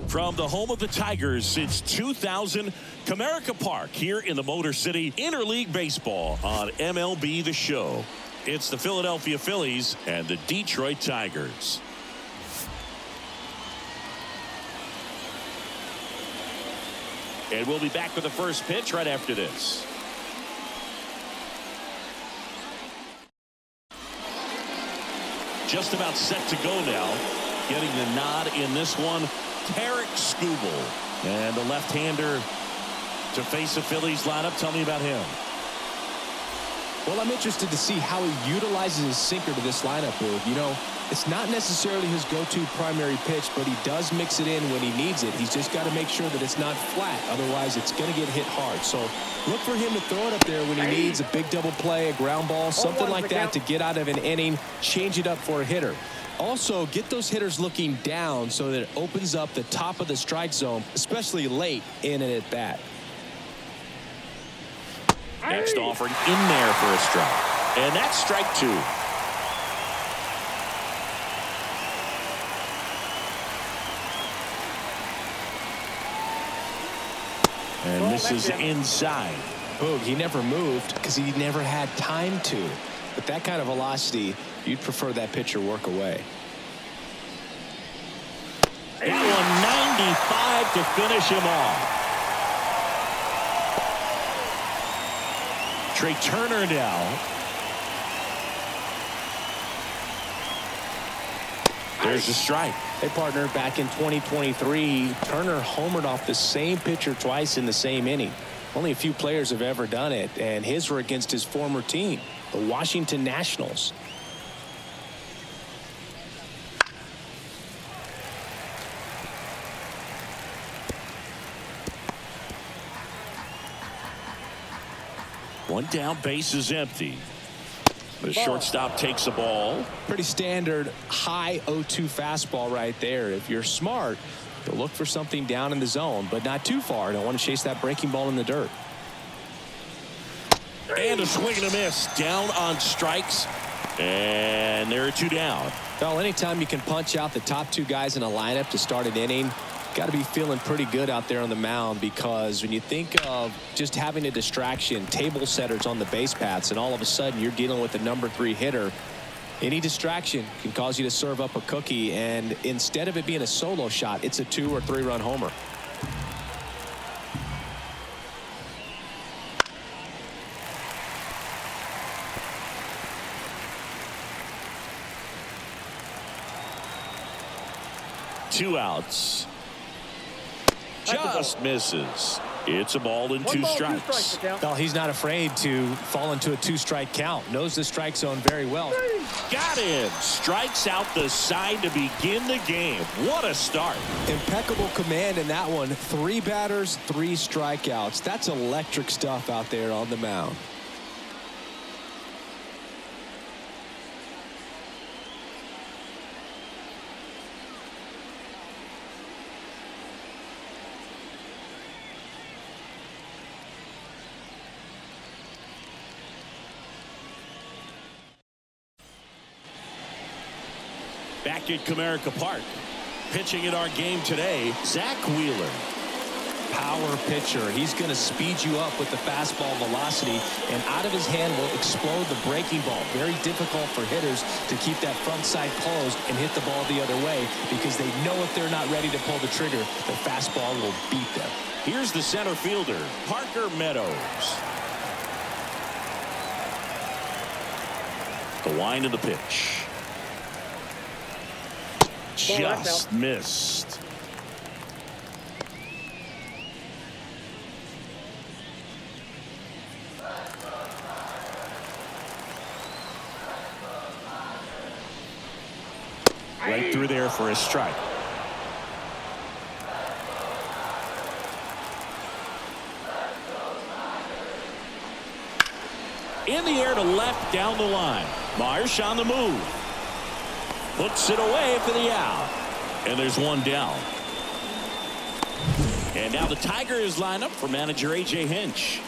From the home of the Tigers since 2000, Comerica Park here in the Motor City, Interleague Baseball on MLB The Show. It's the Philadelphia Phillies and the Detroit Tigers. And we'll be back with the first pitch right after this. Just about set to go now. Getting the nod in this one, Tarek Skubal. And the left-hander to face the Phillies lineup. Tell me about him. Well, I'm interested to see how he utilizes his sinker to this lineup, Boog. You know, it's not necessarily his go-to primary pitch, but he does mix it in when he needs it. He's just got to make sure that it's not flat. Otherwise, it's going to get hit hard. So look for him to throw it up there when he needs a big double play, a ground ball, something like that to get out of an inning, change it up for a hitter. Also, get those hitters looking down so that it opens up the top of the strike zone, especially late in an at-bat. Next offering in there for a strike. And that's strike two. And this is inside. Boog, he never moved because he never had time to. With that kind of velocity, you'd prefer that pitcher work away. That one 95 to finish him off. Trey Turner now. There's the strike. Hey, partner, back in 2023, Turner homered off the same pitcher twice in the same inning. Only a few players have ever done it, and his were against his former team, the Washington Nationals. One down, base is empty. The shortstop takes the ball. Pretty standard high 0-2 fastball right there. If you're smart, you'll look for something down in the zone, but not too far. Don't want to chase that breaking ball in the dirt. And a swing and a miss. Down on strikes. And there are two down. Well, anytime you can punch out the top two guys in a lineup to start an inning, got to be feeling pretty good out there on the mound, because when you think of just having a distraction, table setters on the base paths, and all of a sudden you're dealing with the number 3 hitter, any distraction can cause you to serve up a cookie, and instead of it being a solo shot, it's a 2 or 3 run homer. Two outs. Just misses. It's a ball and 2 strikes. Well, he's not afraid to fall into a 2-strike count. Knows the strike zone very well. Got him. Strikes out the side to begin the game. What a start. Impeccable command in that one. 3 batters, 3 strikeouts. That's electric stuff out there on the mound. Back at Comerica Park, pitching in our game today, Zach Wheeler. Power pitcher. He's going to speed you up with the fastball velocity, and out of his hand will explode the breaking ball. Very difficult for hitters to keep that front side closed and hit the ball the other way, because they know if they're not ready to pull the trigger, the fastball will beat them. Here's the center fielder, Parker Meadows. The wind of the pitch. Just missed. Right through there for a strike. In the air to left down the line. Marsh on the move. Hooks it away for the out. And there's one down. And now the Tigers line up for manager A.J. Hinch.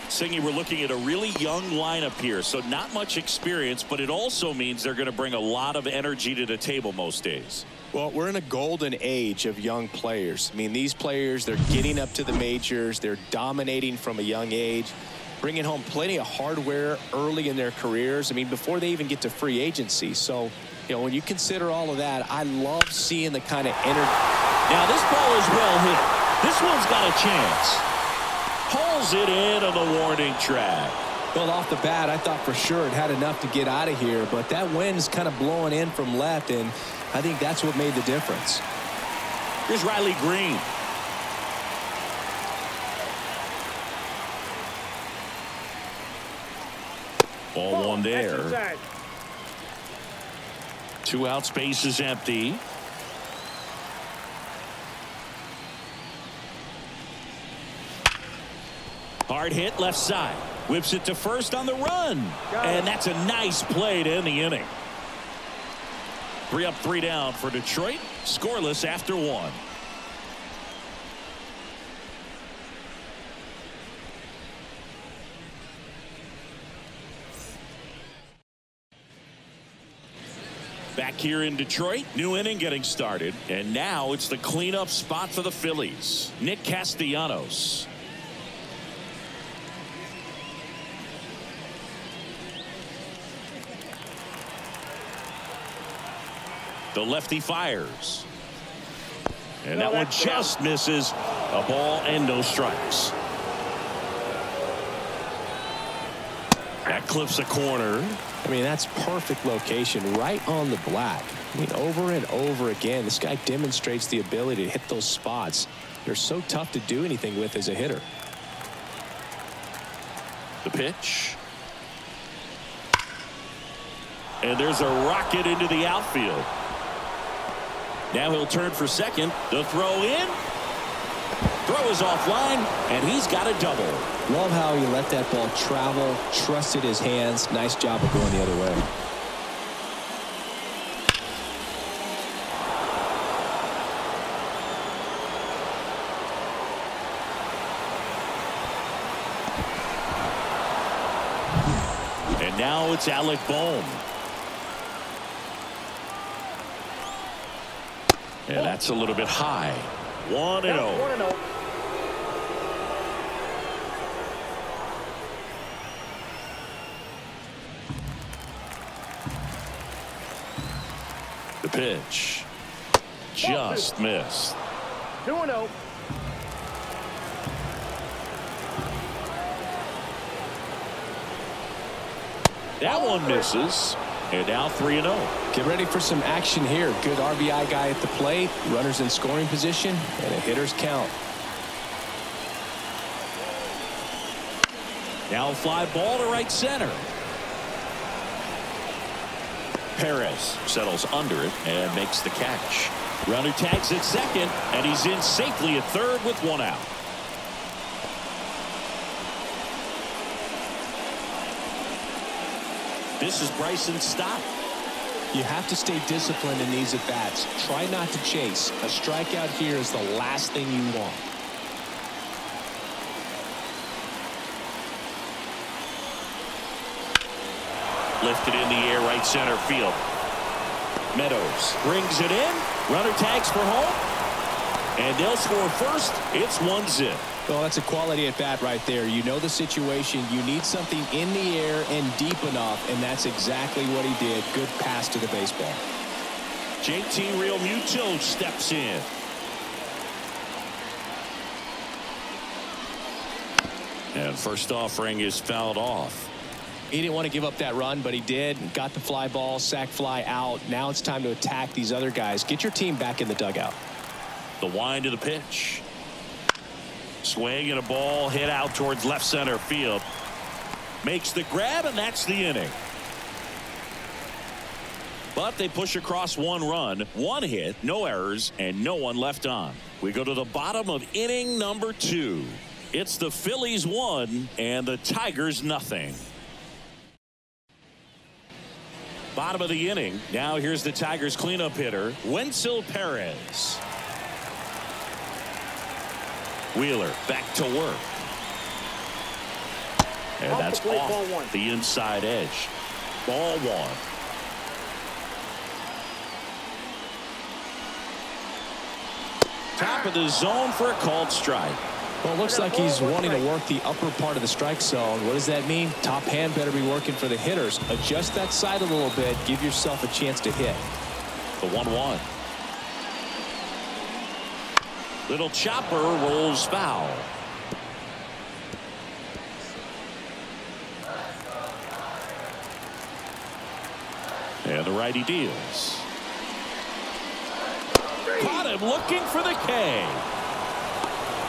Singy, we're looking at a really young lineup here, so not much experience, but it also means they're going to bring a lot of energy to the table most days. Well, we're in a golden age of young players. I mean, these players, they're getting up to the majors. They're dominating from a young age, bringing home plenty of hardware early in their careers. I mean, before they even get to free agency. So, you know, when you consider all of that, I love seeing the kind of energy. Now, this ball is well hit. This one's got a chance. Pulls it in on the warning track. Well, off the bat, I thought for sure it had enough to get out of here, but that wind's kind of blowing in from left, and I think that's what made the difference. Here's Riley Green. Ball one there. 2 outs, base is empty. Hard hit left side. Whips it to first on the run. And that's a nice play to end the inning. 3 up, 3 down for Detroit. Scoreless after 1. Back here in Detroit, new inning getting started. And now it's the cleanup spot for the Phillies. Nick Castellanos. The lefty fires. And that one just misses. A ball and no strikes. That clips a corner. I mean, that's perfect location right on the black. I mean, over and over again, this guy demonstrates the ability to hit those spots. They're so tough to do anything with as a hitter. The pitch. And there's a rocket into the outfield. Now he'll turn for second. The throw in. Throw is offline, and he's got a double. Love how he let that ball travel, trusted his hands. Nice job of going the other way. And now it's Alec Bohm. And that's a little bit high. 1-0. The pitch. Just missed. 2-0. That one misses. And now 3-0. Get ready for some action here. Good RBI guy at the plate. Runners in scoring position. And a hitter's count. Now a fly ball to right center. Perez settles under it and makes the catch. Runner tags at second, and he's in safely at third with 1 out. This is Bryson's stop. You have to stay disciplined in these at-bats. Try not to chase. A strikeout here is the last thing you want. Lifted in the air, right center field. Meadows brings it in. Runner tags for home. And they'll score first. It's 1-0. Well, that's a quality at bat right there. You know the situation. You need something in the air and deep enough, and that's exactly what he did. Good pass to the baseball. JT Realmuto steps in. And first offering is fouled off. He didn't want to give up that run, but he did. Got the fly ball, sac fly out. Now it's time to attack these other guys. Get your team back in the dugout. The wind to the pitch. Swing and a ball hit out towards left center field. Makes the grab, and that's the inning. But they push across 1 run, 1 hit, no errors, and no one left on. We go to the bottom of inning number 2. It's the Phillies 1 and the Tigers nothing. Bottom of the inning. Now here's the Tigers cleanup hitter, Wenzel Perez. Wheeler back to work. And that's off the inside edge. Ball one. Top of the zone for a called strike. Well, it looks like he's wanting to work the upper part of the strike zone. What does that mean? Top hand better be working for the hitters. Adjust that side a little bit. Give yourself a chance to hit. The 1-1. Little chopper rolls foul. And the righty deals. Caught him looking for the K.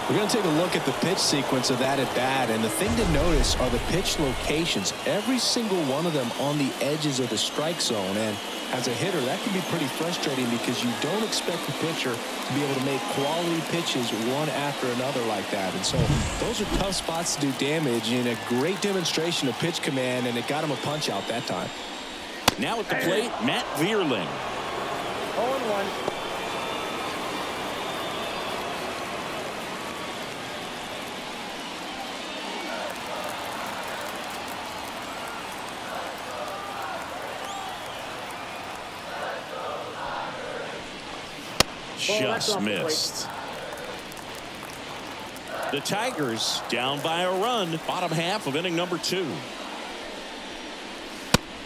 We're going to take a look at the pitch sequence of that at bat, and the thing to notice are the pitch locations. Every single one of them on the edges of the strike zone, and as a hitter, that can be pretty frustrating because you don't expect the pitcher to be able to make quality pitches one after another like that. And so those are tough spots to do damage, and a great demonstration of pitch command, and it got him a punch out that time. Now at the plate, Matt Vierling. 0-1. Just missed. The Tigers down by a run, bottom half of inning number 2.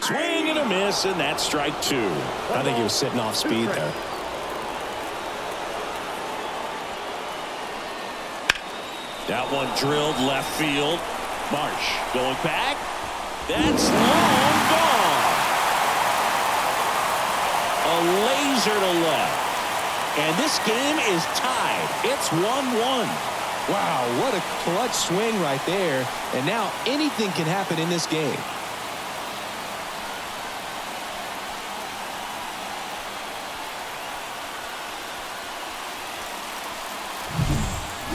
Swing and a miss, and that's strike 2. I think he was sitting off speed there. That one drilled left field. Marsh going back. That's long gone. A laser to left. And this game is tied. It's 1-1. Wow, what a clutch swing right there. And now anything can happen in this game.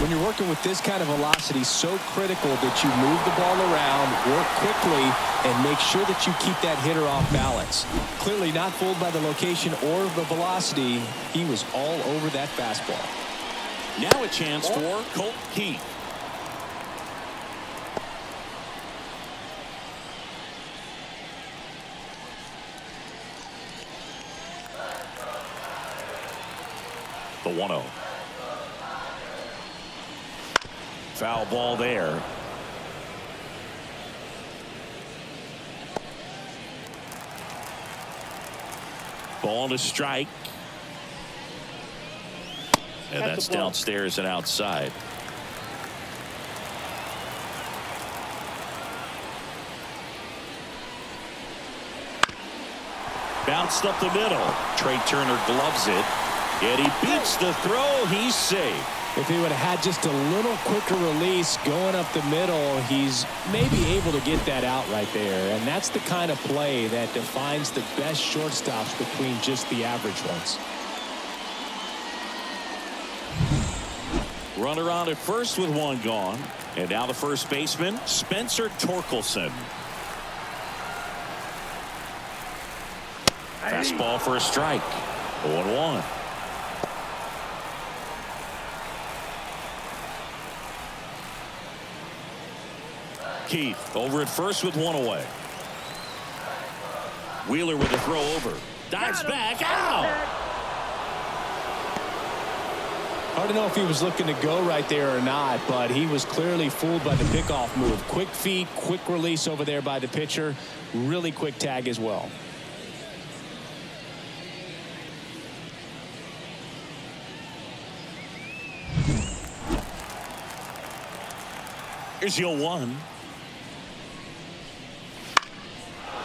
When you're working with this kind of velocity, so critical that you move the ball around, work quickly, and make sure that you keep that hitter off balance. Clearly not fooled by the location or the velocity. He was all over that fastball. Now a chance for Colt Keith. The 1-0. Foul ball there. Ball to strike. And that's downstairs and outside. Bounced up the middle. Trey Turner gloves it. And he beats the throw. He's safe. If he would have had just a little quicker release going up the middle, he's maybe able to get that out right there. And that's the kind of play that defines the best shortstops between just the average ones. Runner on at first with one gone. And now the first baseman, Spencer Torkelson. Fastball for a strike. 0-1. Keith over at first with one away. Wheeler with a throw over. Dives back out. Hard to know if he was looking to go right there or not, but he was clearly fooled by the pickoff move. Quick feet, quick release over there by the pitcher. Really quick tag as well. Here's your 1.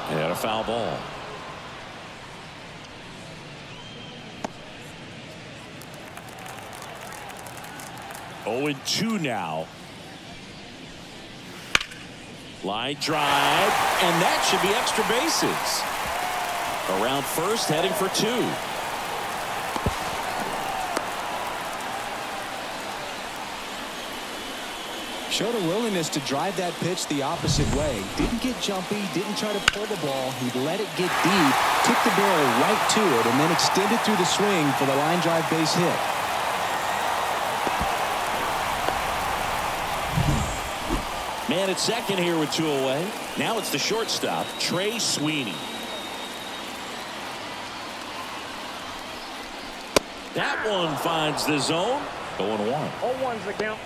And a foul ball. Oh, and 2 now. Line drive, and that should be extra bases. Around first, heading for 2. Showed a willingness to drive that pitch the opposite way. Didn't get jumpy, didn't try to pull the ball. He let it get deep, took the barrel right to it, and then extended through the swing for the line drive base hit. Man at second here with 2 away. Now it's the shortstop, Trey Sweeney. That one finds the zone. 0-1. 0-1's the count.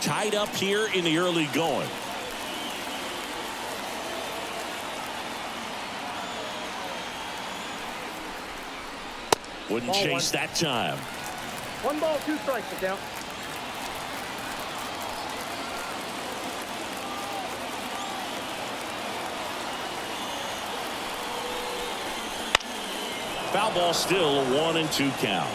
Tied up here in the early going. Wouldn't Ball chase one. that time. 1 ball, 2 strikes, the count. Foul ball, still a 1-2 count.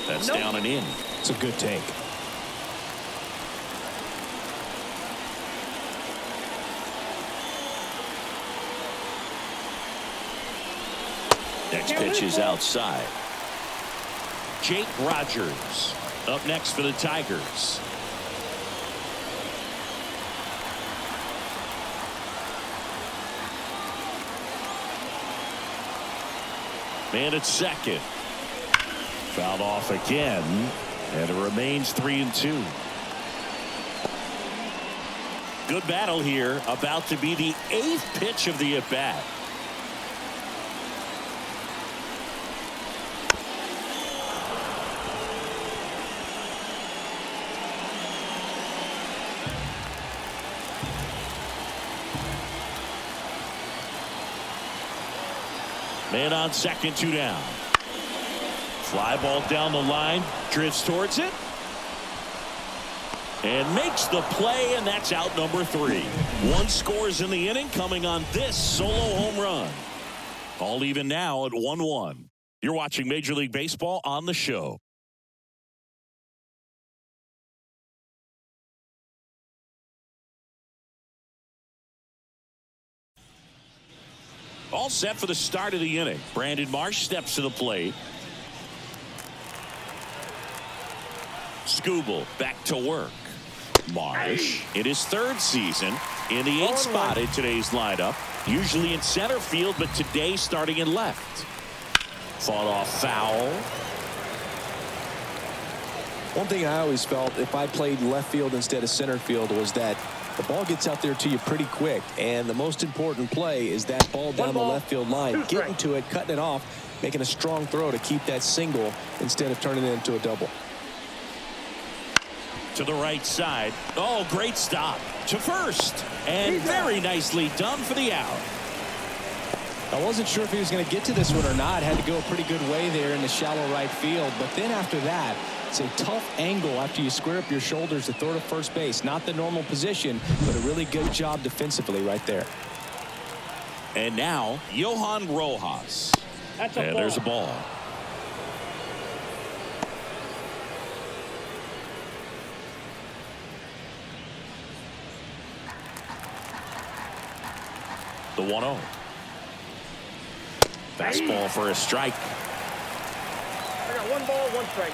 That's down and in. It's a good take. Next pitch is outside. Jake Rogers up next for the Tigers. Man at second. Fouled off again, and it remains 3-2. Good battle here, about to be the 8th pitch of the at-bat. Man on second, 2 down. Fly ball down the line, drifts towards it, and makes the play, and that's out number 3. 1 scores in the inning, coming on this solo home run. All even now at 1-1. You're watching Major League Baseball on the show. All set for the start of the inning. Brandon Marsh steps to the plate. Skubal back to work. Marsh in his 3rd season in the 8th spot in today's lineup. Usually in center field, but today starting in left. Fought off foul. One thing I always felt if I played left field instead of center field was that the ball gets out there to you pretty quick, and the most important play is that ball down the left field line, getting to it, cutting it off, making a strong throw to keep that single instead of turning it into a double. To the right side. Oh, great stop to first, and very nicely done for the out. I wasn't sure if he was going to get to this one or not. Had to go a pretty good way there in the shallow right field, but then after that, it's a tough angle after you square up your shoulders to throw to first base. Not the normal position, but a really good job defensively right there. And now Johan Rojas. That's a ball. There's a ball. The 1-0. Fastball for a strike. I got 1 ball, 1 strike.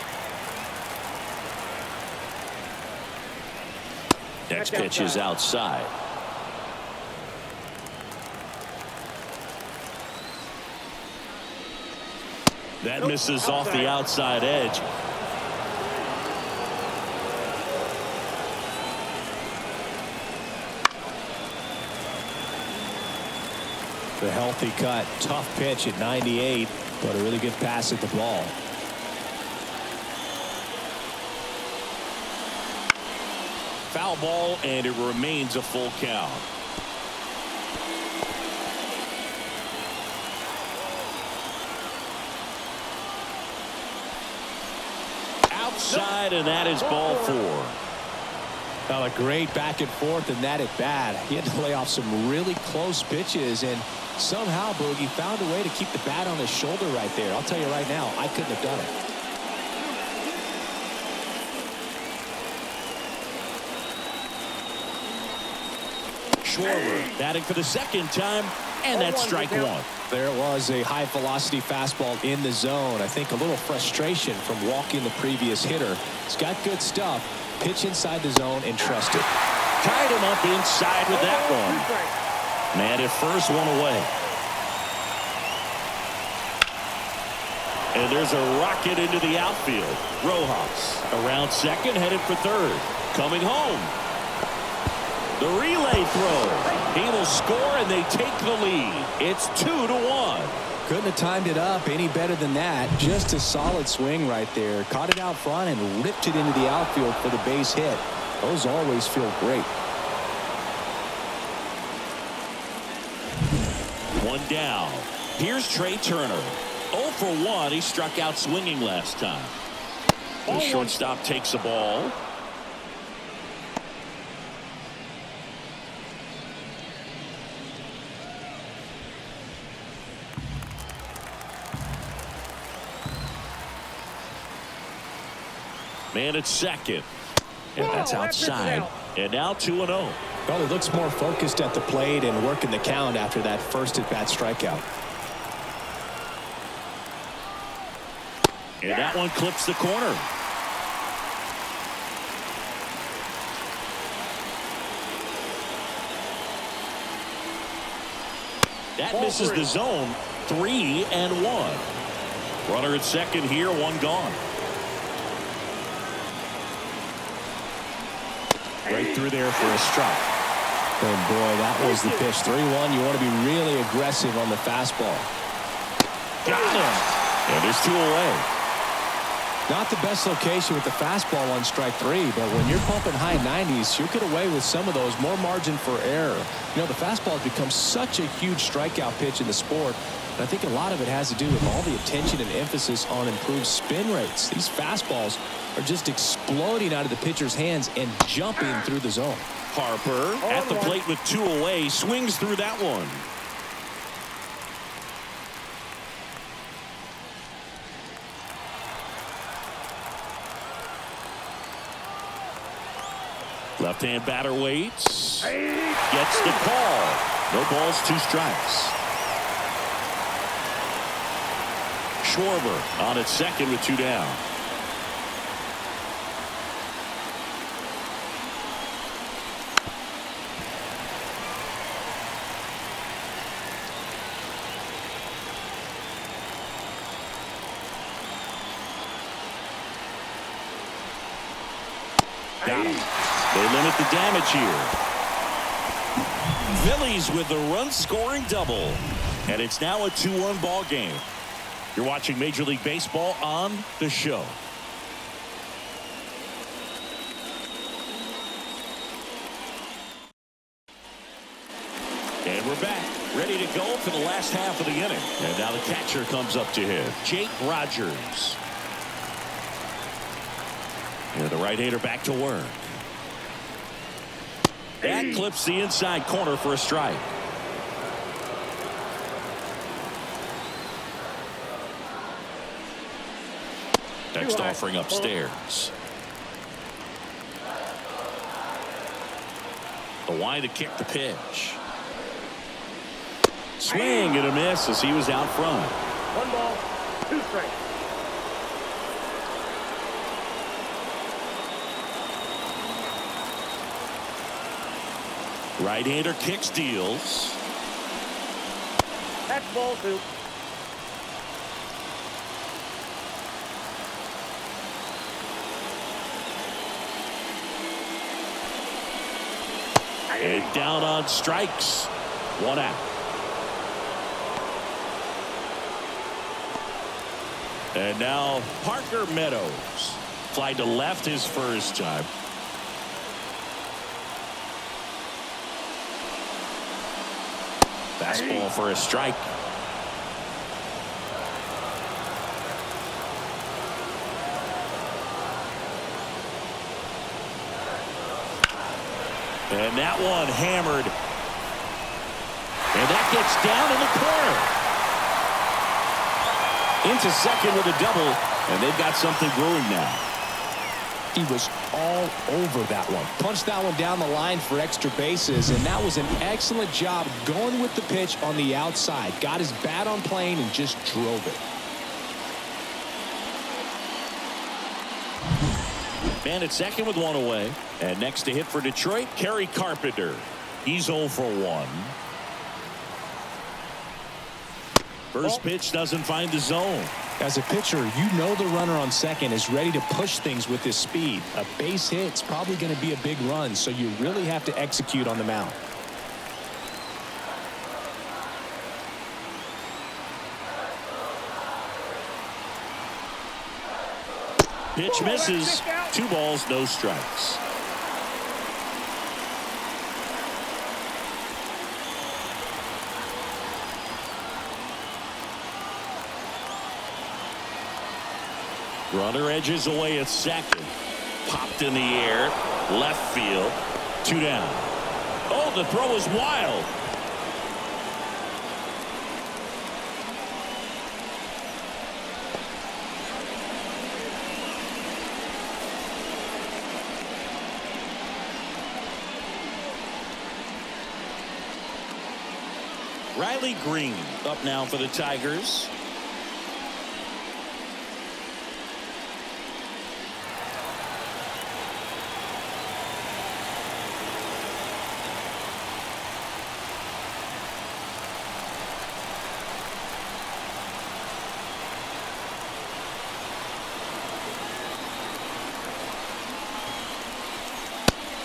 Next pitch is outside. That misses off the outside edge. The healthy cut, tough pitch at 98, but a really good pass at the ball. Foul ball, and it remains a full count. Outside, and that is ball 4. Well, a great back and forth in that at bat. He had to lay off some really close pitches, and somehow Boogie found a way to keep the bat on his shoulder right there. I'll tell you right now, I couldn't have done it. Schwarber batting for the second time, and that's strike one. There was a high velocity fastball in the zone. I think a little frustration from walking the previous hitter. He's got good stuff. Pitch inside the zone and trust it. Tied him up inside with that one. Man at first, one away. And there's a rocket into the outfield. Rojas around second, headed for third. Coming home. The relay throw. He will score, and they take the lead. It's 2-1. Couldn't have timed it up any better than that. Just a solid swing right there. Caught it out front and ripped it into the outfield for the base hit. Those always feel great. One down. Here's Trey Turner. 0 for 1. He struck out swinging last time. The shortstop takes the ball. Man at second. And that's outside. And now 2-0. Well, he looks more focused at the plate and working the count after that first at-bat strikeout. And that one clips the corner. That misses the zone. 3-1. Runner at second here, one gone. Right through there for a strike. And boy, that was the pitch. 3-1. You want to be really aggressive on the fastball. Got him. And there's 2 away. Not the best location with the fastball on strike 3, but when you're pumping high 90s, you'll get away with some of those. More margin for error. You know, the fastball has become such a huge strikeout pitch in the sport. And I think a lot of it has to do with all the attention and emphasis on improved spin rates. These fastballs are just exploding out of the pitcher's hands and jumping through the zone. Harper at the plate with 2 away, swings through that one. Left-hand batter waits. Gets the call. No balls, 2 strikes. Schwarber on at second with 2 down. Got him. They limit the damage here. Phillies with the run-scoring double. And it's now a 2-1 ball game. You're watching Major League Baseball on The Show. And we're back, ready to go for the last half of the inning. And now the catcher comes up to him, Jake Rogers. And the right-hander back to work. That clips the inside corner for a strike. Next offering upstairs. The wind to kick the pitch. Swing and a miss as he was out front. 1 ball, 2 strikes. Right-hander kicks, deals. That's ball 2. And down on strikes. 1 out. And now Parker Meadows. Fly to left his first time. Fastball for a strike. And that one hammered. And that gets down in the corner. Into second with a double. And they've got something brewing now. He was all over that one. Punched that one down the line for extra bases, and that was an excellent job going with the pitch on the outside. Got his bat on plane and just drove it. Man at second with one away. And next to hit for Detroit, Kerry Carpenter. He's 0 for 1. First pitch doesn't find the zone. As a pitcher, you know the runner on second is ready to push things with his speed. A base hit's probably going to be a big run, so you really have to execute on the mound. Pitch misses. 2 balls, no strikes. Runner edges away at second. Popped in the air. Left field. 2 down. Oh, the throw is wild. Riley Green up now for the Tigers.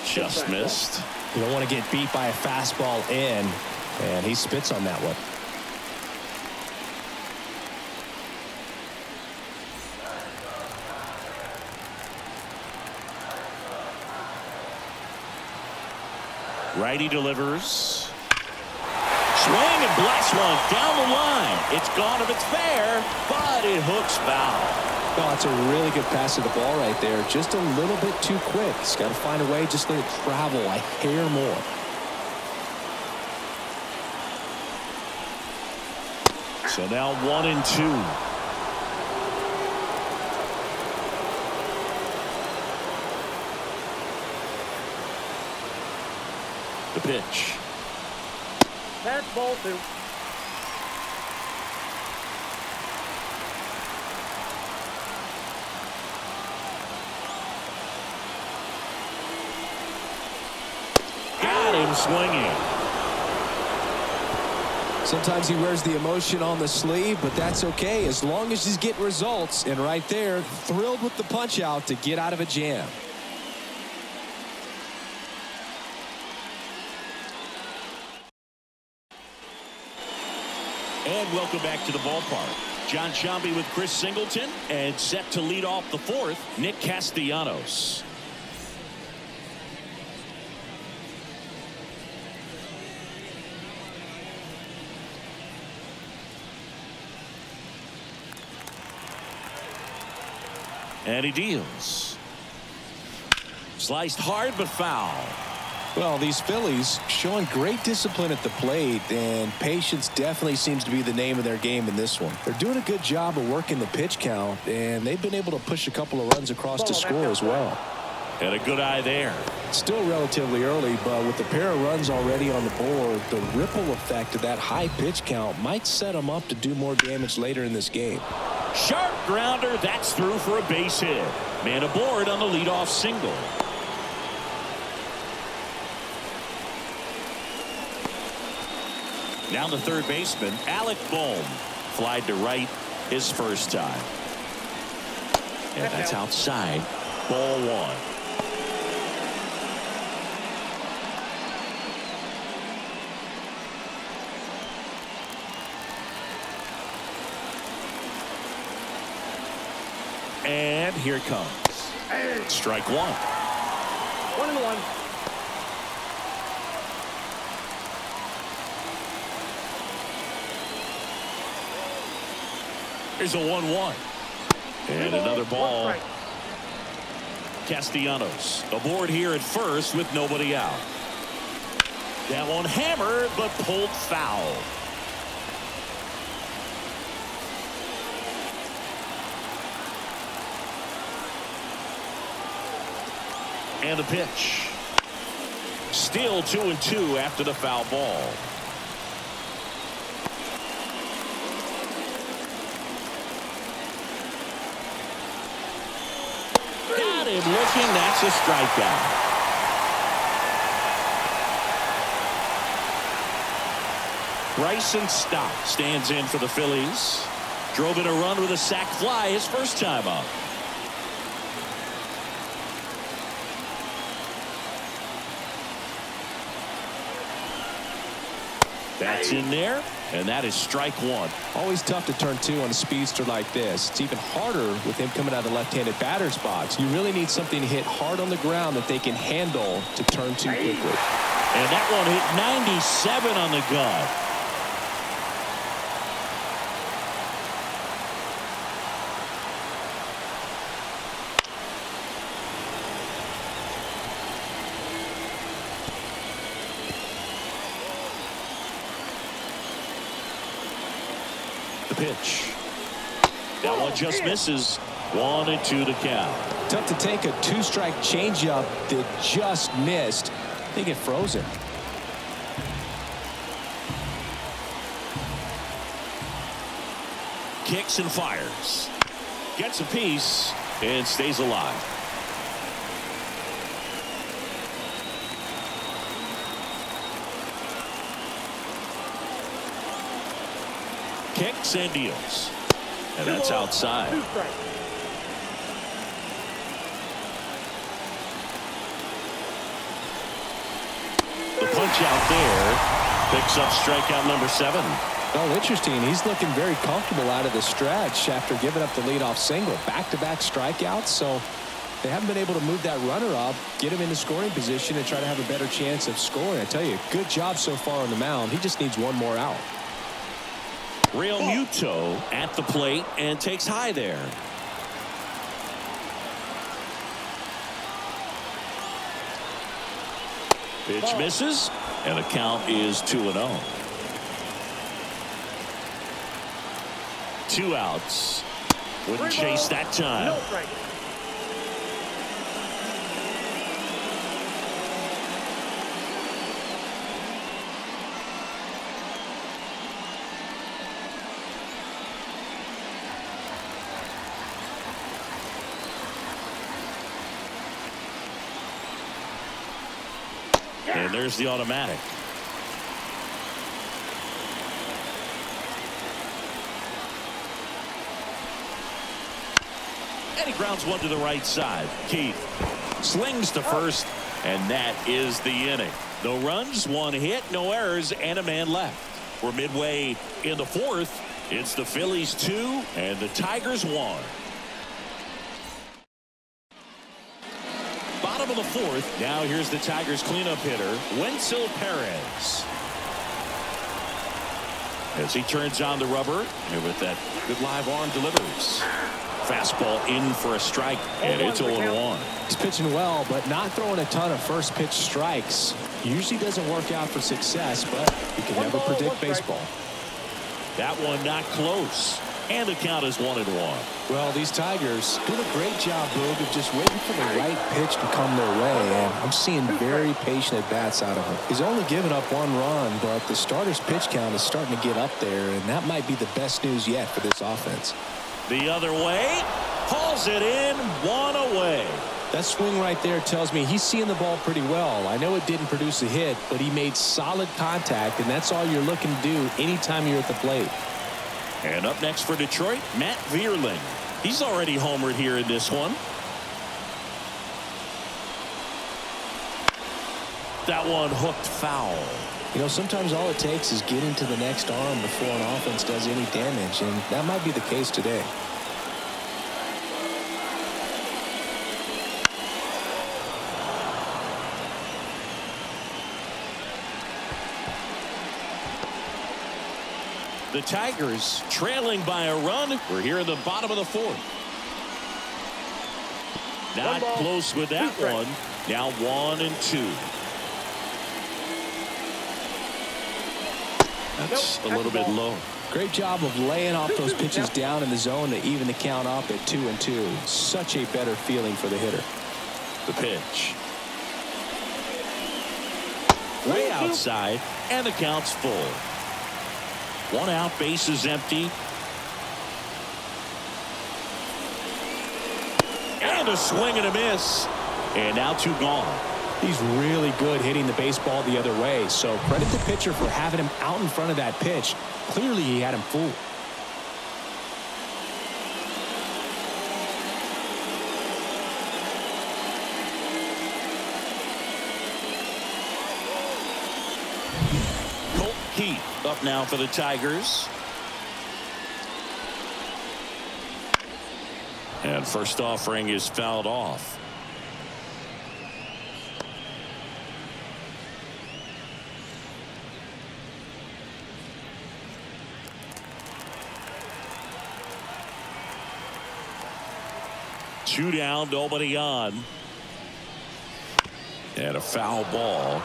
Just missed. You don't want to get beat by a fastball in, and he spits on that one. Righty delivers. Swing and blast one down the line. It's gone if it's fair, but it hooks foul. Oh, that's a really good pass to the ball right there. Just a little bit too quick. He's got to find a way, just let it travel a hair more. So now 1-2. The pitch. That's ball 2. Got him swinging. Sometimes he wears the emotion on the sleeve, but that's okay as long as he's getting results. And right there, thrilled with the punch out to get out of a jam. And welcome back to the ballpark. John Sciambi with Chris Singleton, and set to lead off the 4th, Nick Castellanos. And he deals. Sliced hard but foul. Well, these Phillies showing great discipline at the plate, and patience definitely seems to be the name of their game in this one. They're doing a good job of working the pitch count, and they've been able to push a couple of runs across to score as well. And a good eye there. Still relatively early, but with a pair of runs already on the board, the ripple effect of that high pitch count might set them up to do more damage later in this game. Sharp grounder, that's through for a base hit. Man aboard on the leadoff single. Now the third baseman, Alec Bohm, flied to right his first time. And that's outside. Ball 1. And here it comes. Strike 1. 1-1. Here's a 1-1. And another ball. Castellanos aboard here at first with nobody out. That one hammered but pulled foul. And the pitch. Still 2-2 after the foul ball. Got him looking. That's a strikeout. Bryson Stott stands in for the Phillies. Drove in a run with a sac fly his first time up. That's in there, and that is strike one. Always tough to turn two on a speedster like this. It's even harder with him coming out of the left-handed batter's box. You really need something to hit hard on the ground that they can handle to turn two quickly. And that one hit 97 on the gut. Pitch. That one just misses. 1-2 to count. Tough to take a two-strike changeup that just missed. I think it froze him. Kicks and fires. Gets a piece and stays alive. Kicks and deals. And that's outside. The punch out there picks up strikeout number 7. Well, interesting. He's looking very comfortable out of the stretch after giving up the leadoff single. Back-to-back strikeouts, so they haven't been able to move that runner up, get him into scoring position, and try to have a better chance of scoring. I tell you, good job so far on the mound. He just needs one more out. Real Muto at the plate and takes high there. Pitch misses, and the count is 2-0. 2 outs. Wouldn't chase that time. And there's the automatic. And he grounds one to the right side. Keith slings to first, and that is the inning. No runs, 1 hit, no errors, and a man left. We're midway in the 4th. It's the Phillies 2 and the Tigers 1. Bottom of the 4th. Now here's the Tigers cleanup hitter, Wenzel Perez. As he turns on the rubber, and with that good live arm delivers. Fastball in for a strike, and it's 0-1. He's pitching well, but not throwing a ton of first pitch strikes. Usually doesn't work out for success, but you can never predict baseball. That one not close. And the count is 1-1. Well, these Tigers doing a great job, Boog, of just waiting for the right pitch to come their way, and I'm seeing very patient at-bats out of him. He's only given up 1 run, but the starter's pitch count is starting to get up there, and that might be the best news yet for this offense. The other way, hauls it in, 1 away. That swing right there tells me he's seeing the ball pretty well. I know it didn't produce a hit, but he made solid contact, and that's all you're looking to do anytime you're at the plate. And up next for Detroit, Matt Vierling. He's already homered here in this one. That one hooked foul. You know, sometimes all it takes is getting to the next arm before an offense does any damage, and that might be the case today. The Tigers trailing by a run. We're here in the bottom of the 4th. Not close with that one. Now 1-2. That's a little bit low. Great job of laying off those pitches down in the zone to even the count up at 2-2. Such a better feeling for the hitter. The pitch. way outside, and the count's full. 1 out, bases empty. And a swing and a miss. And now 2 gone. He's really good hitting the baseball the other way, so credit the pitcher for having him out in front of that pitch. Clearly he had him fooled. Up now for the Tigers. And first offering is fouled off. Two down, nobody on. And a foul ball.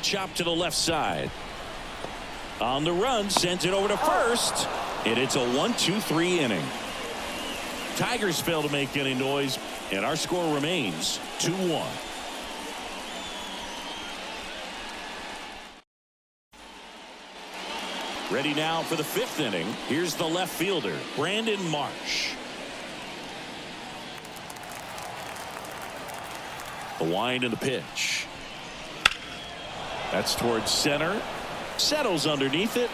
Chop to the left side. On the run, sends it over to first. And it's a 1-2-3 inning. Tigers fail to make any noise, and our score remains 2-1. Ready now for the 5th inning. Here's the left fielder, Brandon Marsh. The wind and the pitch. That's towards center. Settles underneath it.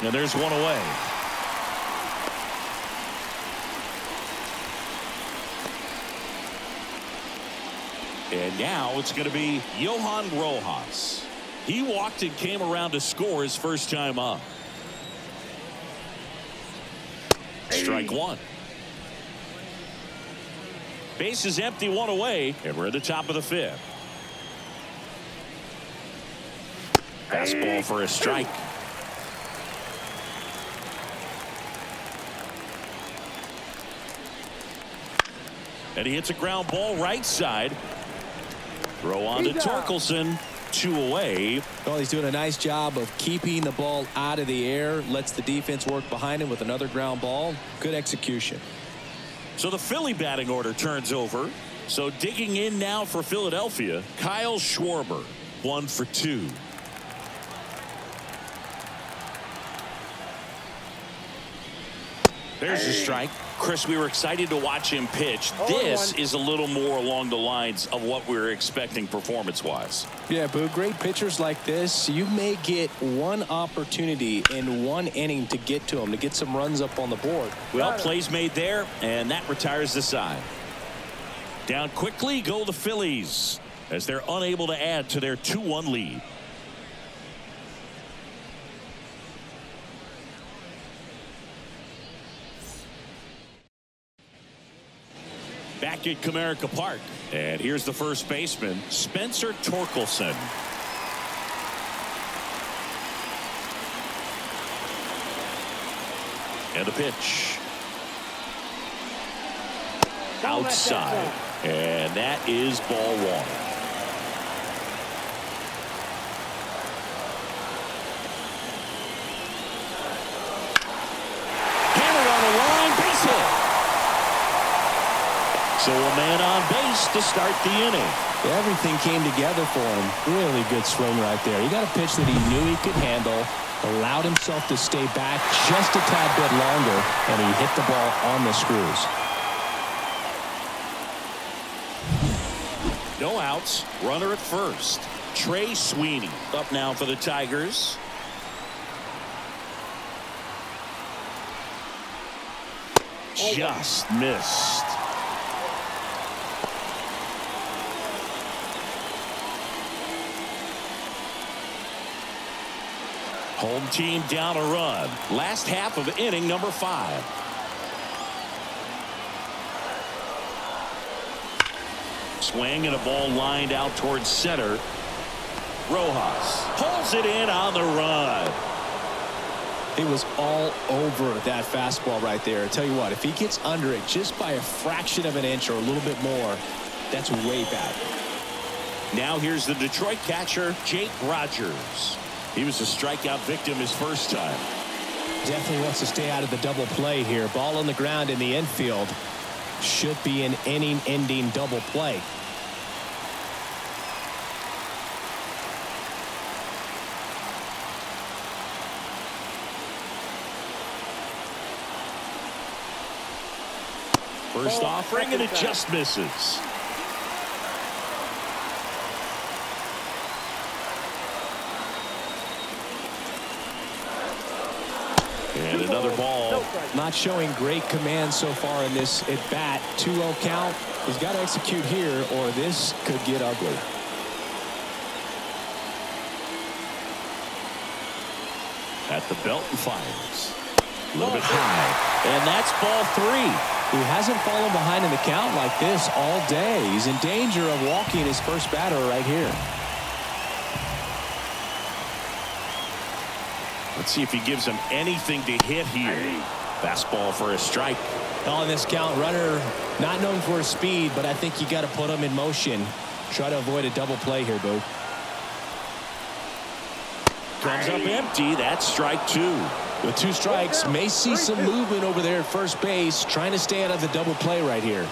And there's one away. And now it's going to be Johan Rojas. He walked and came around to score his first time up. Strike 1. Base is empty, 1 away, and we're at the top of the 5th. Fastball for a strike. And he hits a ground ball right side. Throw on to Torkelson. 2 away. Well, he's doing a nice job of keeping the ball out of the air. Lets the defense work behind him with another ground ball. Good execution. So the Philly batting order turns over. So digging in now for Philadelphia, Kyle Schwarber. 1 for 2. There's a strike. Chris, we were excited to watch him pitch. This is a little more along the lines of what we were expecting performance-wise. Yeah, Boo, great pitchers like this, you may get one opportunity in one inning to get to them, to get some runs up on the board. Well, plays made there, and that retires the side. Down quickly go the Phillies as they're unable to add to their 2-1 lead. Back at Comerica Park, and here's the first baseman, Spencer Torkelson. And the pitch outside, and that is ball 1. Hammered on the line, base hit. So a man on base to start the inning. Everything came together for him. Really good swing right there. He got a pitch that he knew he could handle, allowed himself to stay back just a tad bit longer, and he hit the ball on the screws. No outs, runner at first. Trey Sweeney up now for the Tigers. Just missed. Home team down a run. Last half of inning number 5. Swing and a ball lined out towards center. Rojas pulls it in on the run. He was all over that fastball right there. I tell you what, if he gets under it just by a fraction of an inch or a little bit more, that's way back. Now here's the Detroit catcher, Jake Rogers. He was a strikeout victim his first time. Definitely wants to stay out of the double play here. Ball on the ground in the infield. Should be an inning-ending double play. First offering, and it just misses. And another ball. Not showing great command so far in this at bat. 2-0 count. He's got to execute here, or this could get ugly. At the belt and fires. A little bit high. And that's ball 3. He hasn't fallen behind in the count like this all day. He's in danger of walking his first batter right here. Let's see if he gives him anything to hit here. Fastball for a strike. On this count, runner not known for his speed, but I think you got to put him in motion. Try to avoid a double play here, Boo. Comes up empty. That's strike 2. With 2 strikes, may see some movement over there at first base, trying to stay out of the double play right here.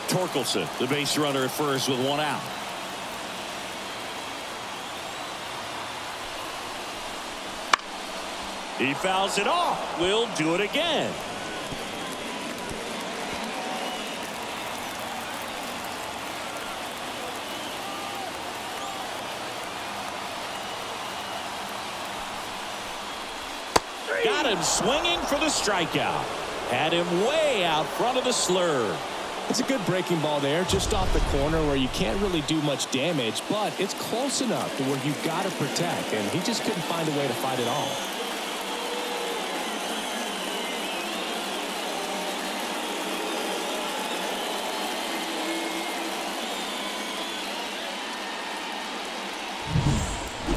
Torkelson, the base runner at first with 1 out. He fouls it off. We'll do it again. Got him swinging for the strikeout. Had him way out front of the slur. It's a good breaking ball there, just off the corner where you can't really do much damage, but it's close enough to where you got to protect, and he just couldn't find a way to fight it off.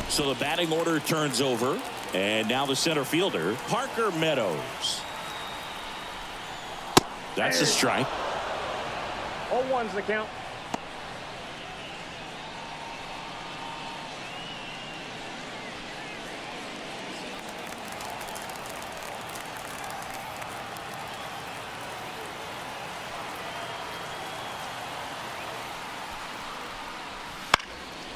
So the batting order turns over, and now the center fielder, Parker Meadows. That's a strike. 0-1's the count.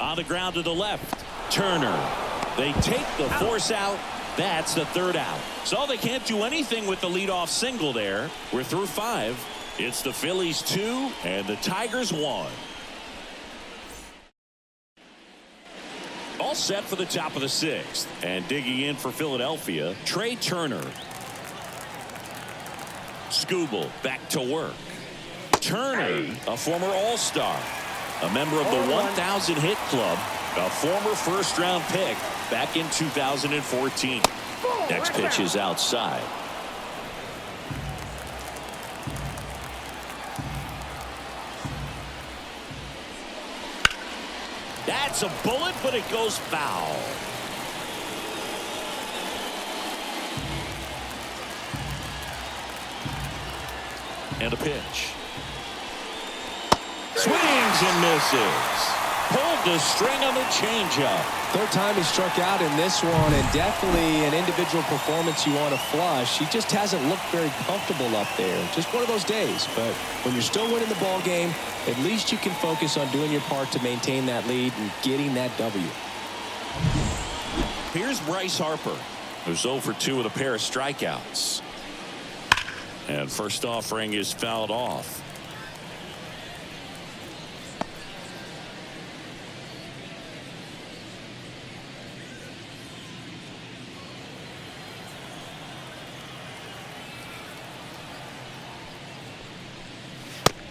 On the ground to the left, Turner. They take the force out. That's the 3rd out. So they can't do anything with the leadoff single there. We're through 5. It's the Phillies 2 and the Tigers 1. All set for the top of the 6th. And digging in for Philadelphia, Trey Turner. Skubal back to work. Turner, a former All-Star. A member of the 1,000 hit club. A former first-round pick back in 2014. Next pitch is outside. That's a bullet, but it goes foul. And a pitch. Swings and misses. Pulled the string on the changeup. 3rd time he struck out in this one, and definitely an individual performance you want to flush. He just hasn't looked very comfortable up there. Just one of those days. But when you're still winning the ball game, at least you can focus on doing your part to maintain that lead and getting that W. Here's Bryce Harper, who's 0 for 2 with a pair of strikeouts. And first offering is fouled off.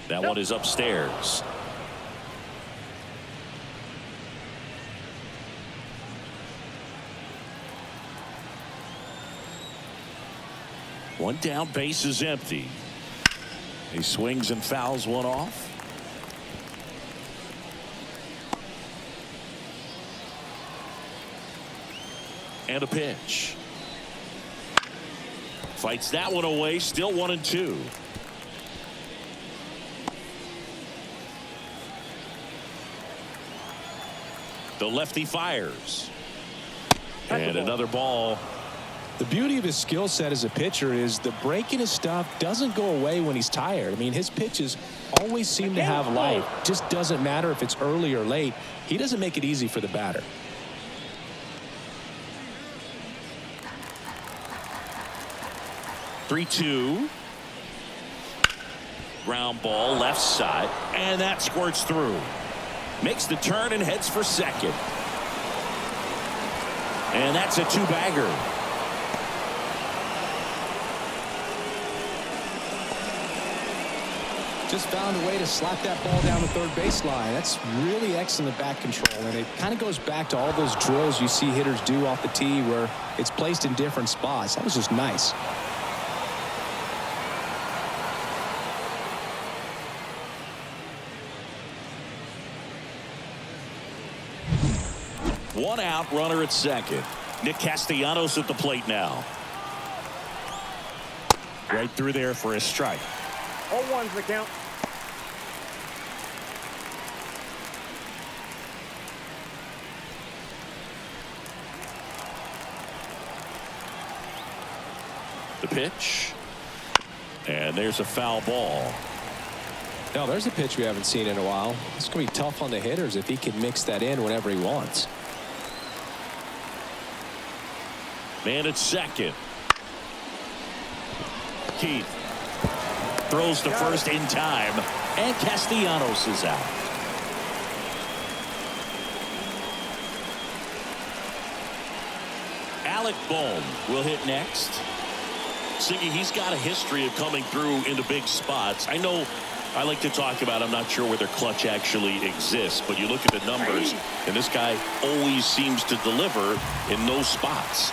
That one is upstairs. One down, base is empty. He swings and fouls one off. And a pitch. Fights that one away, still 1-2. The lefty fires. And another ball. The beauty of his skill set as a pitcher is the break in his stuff doesn't go away when he's tired. I mean, his pitches always seem to have life. Just doesn't matter if it's early or late. He doesn't make it easy for the batter. Three-two. Ground ball left side, and that squirts through. Makes the turn and heads for second. And that's a two-bagger. Just found a way to slap that ball down the third baseline. That's really excellent bat control, and it kind of goes back to all those drills you see hitters do off the tee where it's placed in different spots. That was just nice. One out, runner at second. Nick Castellanos at the plate now. Right through there for a strike. 0-1's the count. The pitch. And there's a foul ball. Now there's a pitch we haven't seen in a while. It's going to be tough on the hitters if he can mix that in whenever he wants. Man at second. Keith throws to first in time, and Castellanos is out. Alec Bohm will hit next. Siggy, he's got a history of coming through into big spots. I know I like to talk about, I'm not sure whether clutch actually exists, but you look at the numbers, and this guy always seems to deliver in those spots.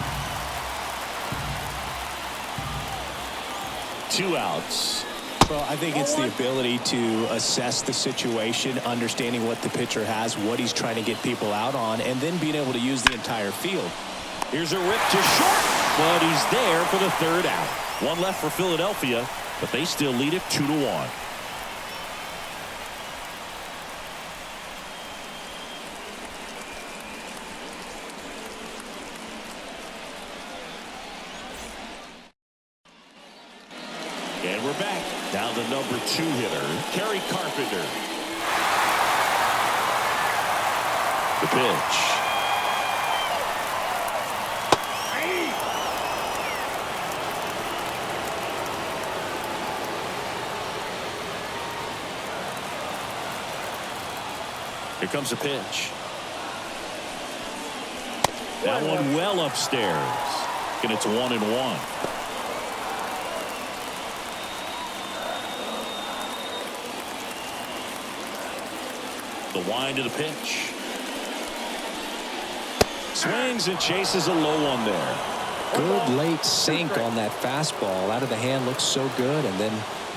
2 outs. Well, I think it's the ability to assess the situation, understanding what the pitcher has, what he's trying to get people out on, and then being able to use the entire field. Here's a rip to short, but he's there for the third out. One left for Philadelphia, but they still lead it 2-1. And we're back. Now the number 2 hitter, Kerry Carpenter. The pitch. Here comes a pitch. That one well upstairs. And it's 1-1. The wind of the pitch. Swings and chases a low one there. Good late sink on that fastball. Out of the hand, looks so good, and then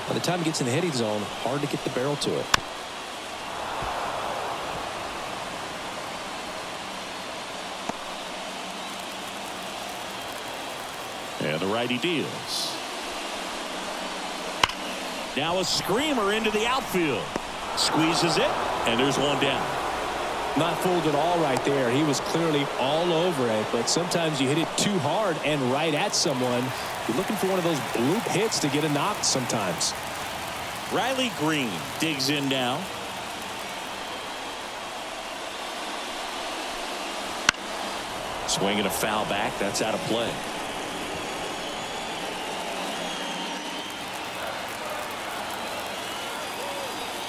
by the time it gets in the hitting zone, hard to get the barrel to it. And the righty deals. Now a screamer into the outfield. Squeezes it, and there's one down. Not fooled at all right there. He was clearly all over it, but sometimes you hit it too hard and right at someone. You're looking for one of those bloop hits to get a knock sometimes. Riley Green digs in now. Swinging a foul back. That's out of play.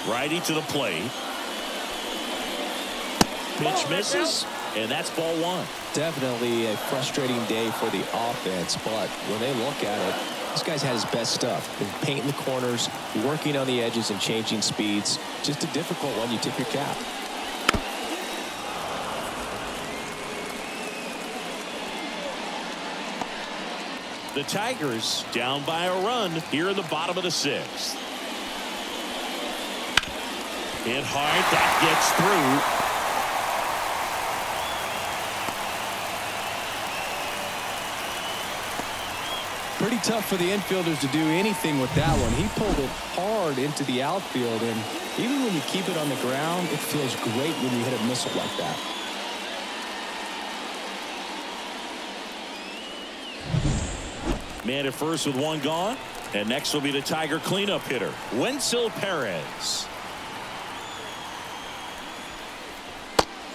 Righty to the plate. Pitch misses, and that's ball 1. Definitely a frustrating day for the offense, but when they look at it, this guy's had his best stuff. Been painting the corners, working on the edges, and changing speeds. Just a difficult one. You tip your cap. The Tigers down by a run here in the bottom of the 6th. Hit hard, that gets through. Pretty tough for the infielders to do anything with that one. He pulled it hard into the outfield, and even when you keep it on the ground, it feels great when you hit a missile like that. Man at first with one gone. And next will be the Tiger cleanup hitter, Wenzel Perez.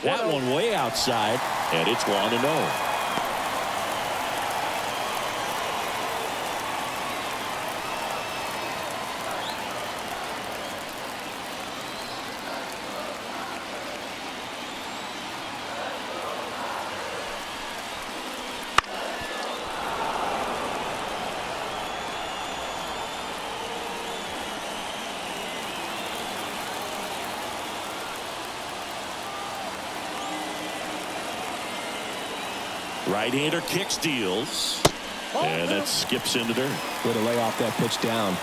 That one way outside, and it's 1-0. Right-hander kicks, deals, and that skips into dirt. Way to lay off that pitch down.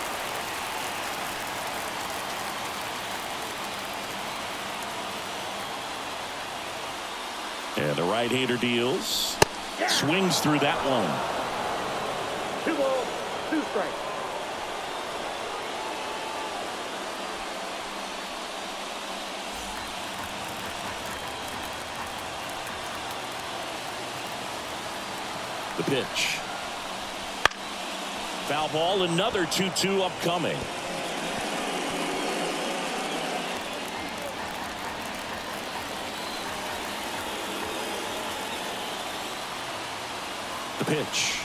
And the right-hander deals, swings through that one. 2 balls, 2 strikes. The pitch. Foul ball, another 2-2 upcoming. The pitch.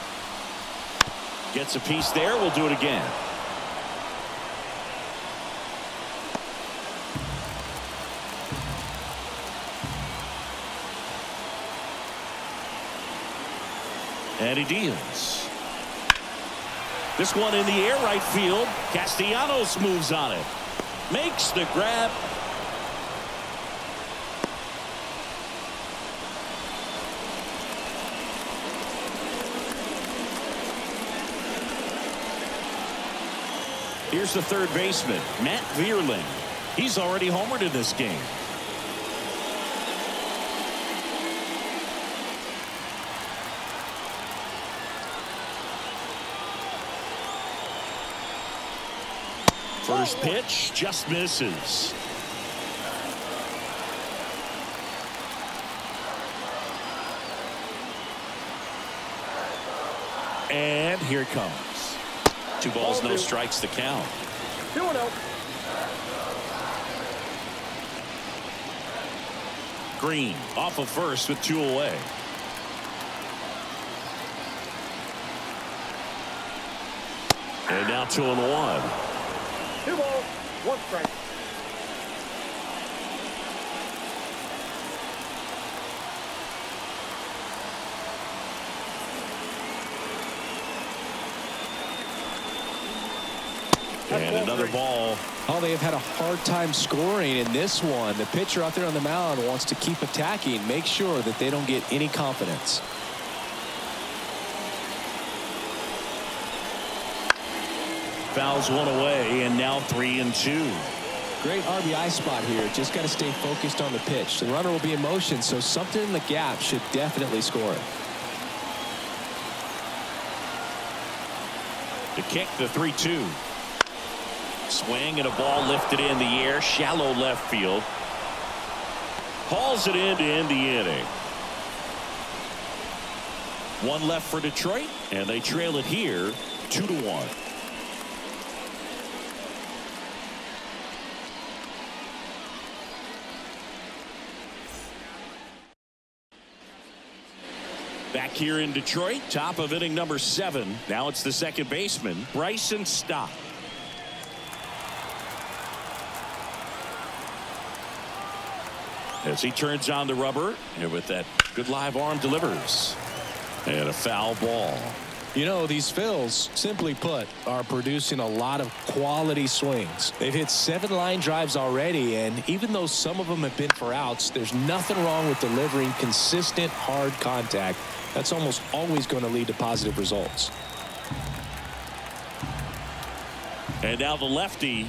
Gets a piece there. We'll do it again. And he deals. This one in the air, right field. Castellanos moves on it. Makes the grab. Here's the third baseman, Matt Vierling. He's already homered in this game. First pitch just misses. And here it comes. 2 balls, no strikes to count. 2-0. Green off of first with 2 away. And now 2-1. 2 balls, 1 strike. And another ball. Oh, they have had a hard time scoring in this one. The pitcher out there on the mound wants to keep attacking, make sure that they don't get any confidence. Fouls one away, and now 3-2. Great RBI spot here. Just got to stay focused on the pitch. The runner will be in motion, so something in the gap should definitely score it. The kick, the 3-2. Swing and a ball lifted in the air, shallow left field. Hauls it in to end the inning. 1 left for Detroit, and they trail it here 2-1. Back here in Detroit, top of inning number 7. Now it's the second baseman, Bryson Stott. As he turns on the rubber, and with that good live arm delivers. And a foul ball. You know, these Phils, simply put, are producing a lot of quality swings. They've hit 7 line drives already, and even though some of them have been for outs, there's nothing wrong with delivering consistent, hard contact. That's almost always going to lead to positive results. And now the lefty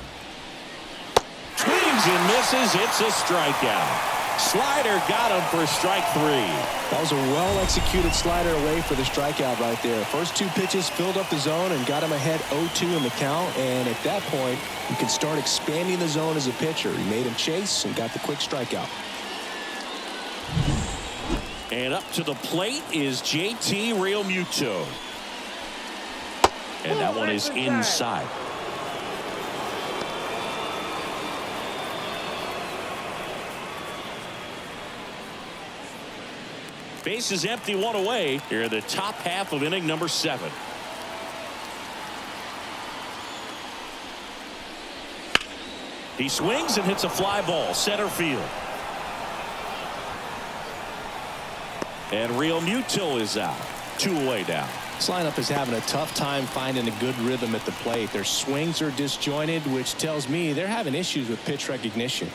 swings and misses. It's a strikeout. Slider got him for strike 3. That was a well-executed slider away for the strikeout right there. First 2 pitches filled up the zone and got him ahead 0-2 in the count. And at that point, you can start expanding the zone as a pitcher. He made him chase and got the quick strikeout. And up to the plate is JT Realmuto. And that one is inside. Base is empty, one away here in the top half of inning number 7. He swings and hits a fly ball center field. And Real Muto is out. 2 away now. This lineup is having a tough time finding a good rhythm at the plate. Their swings are disjointed, which tells me they're having issues with pitch recognition.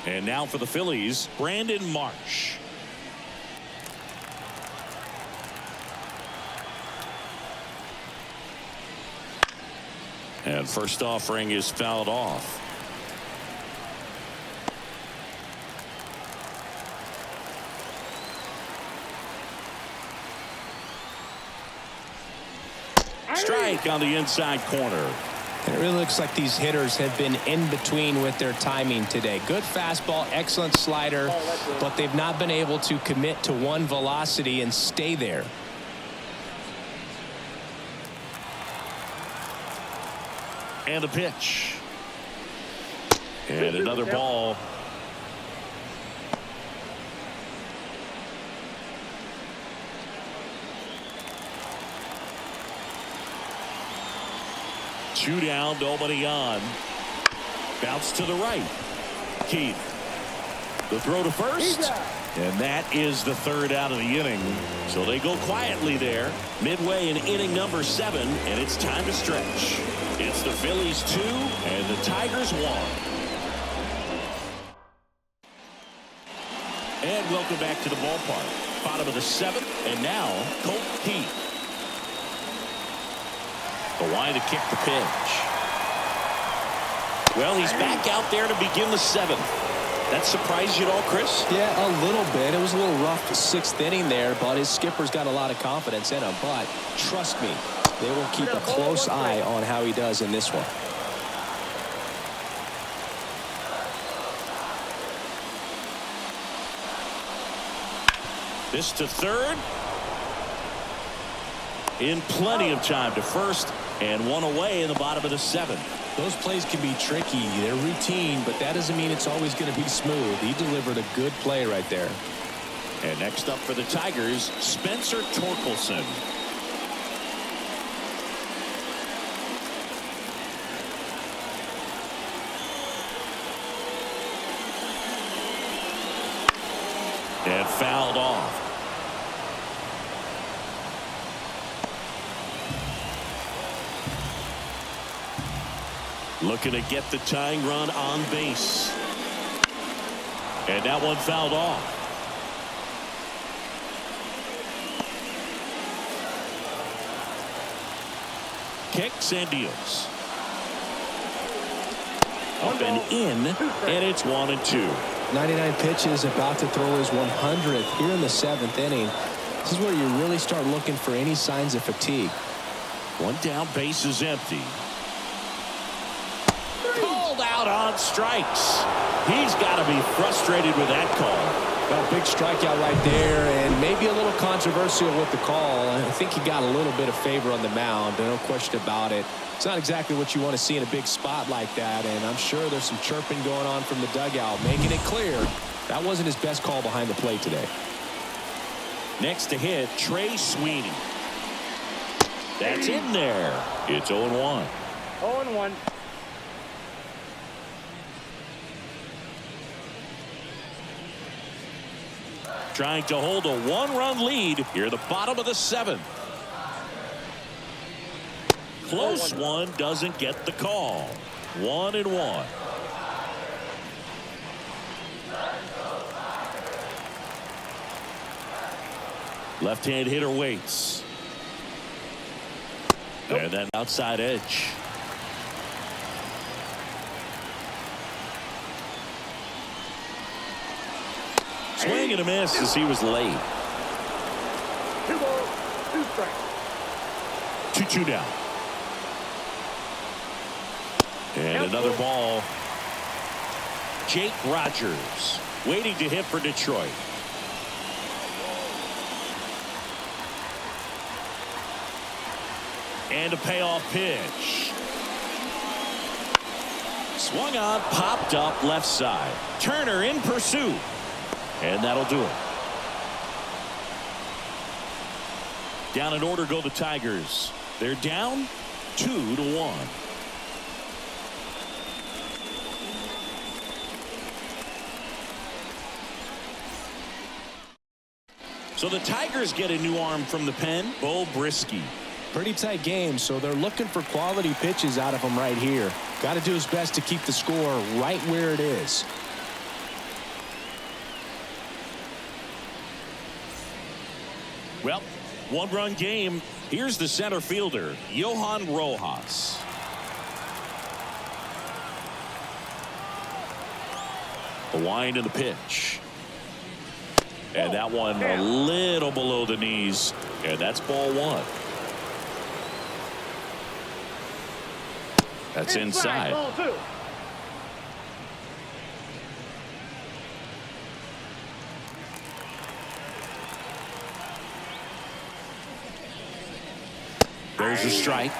And now for the Phillies, Brandon Marsh. And first offering is fouled off. Strike on the inside corner. And it really looks like these hitters have been in between with their timing today. Good fastball, excellent slider, but they've not been able to commit to one velocity and stay there. And a pitch. And another ball. Two down, nobody on. Bounce to the right. Keith. The throw to first. And that is the 3rd out of the inning. So they go quietly there. Midway in inning number 7. And it's time to stretch. It's the Phillies 2 and the Tigers 1. And welcome back to the ballpark. Bottom of the 7th. And now Colt Keith. The line to kick the pitch. Well, he's back out there to begin the 7th. That surprised you at all, Chris? Yeah, a little bit. It was a little rough 6th inning there, but his skipper's got a lot of confidence in him. But trust me, they will keep a close eye on how he does in this one. This to third. In plenty of time to first, and 1 away in the bottom of the 7th. Those plays can be tricky. They're routine, but that doesn't mean it's always going to be smooth. He delivered a good play right there. And next up for the Tigers, Spencer Torkelson. And fouled off. Looking to get the tying run on base. And that one fouled off. Kicks and deals. Up and in, and it's 1-2. 99 pitches, about to throw his 100th here in the 7th inning. This is where you really start looking for any signs of fatigue. One down, base is empty. Called out on strikes. He's got to be frustrated with that call. Got a big strikeout right there, and maybe a little controversial with the call. I think he got a little bit of favor on the mound, no question about it. It's not exactly what you want to see in a big spot like that, and I'm sure there's some chirping going on from the dugout, making it clear that wasn't his best call behind the plate today. Next to hit, Trey Sweeney. That's in there. It's 0-1. 0-1. Trying to hold a one-run lead here at the bottom of the 7th. Close one, doesn't get the call. 1-1. Left-hand hitter waits. And then outside edge. Swing and a miss as he was late. 2 balls, 2 strikes. 2-2 down. And another ball. Jake Rogers waiting to hit for Detroit. And a payoff pitch. Swung on, popped up left side. Turner in pursuit. And that'll do it. Down in order go the Tigers. They're down 2-1. So the Tigers get a new arm from the pen, Bo Brisky. Pretty tight game, so they're looking for quality pitches out of him right here. Got to do his best to keep the score right where it is. Well, one-run game. Here's the center fielder, Johan Rojas. The wind and the pitch. And that one a little below the knees. And that's ball one. That's inside. Ball two. There's a strike.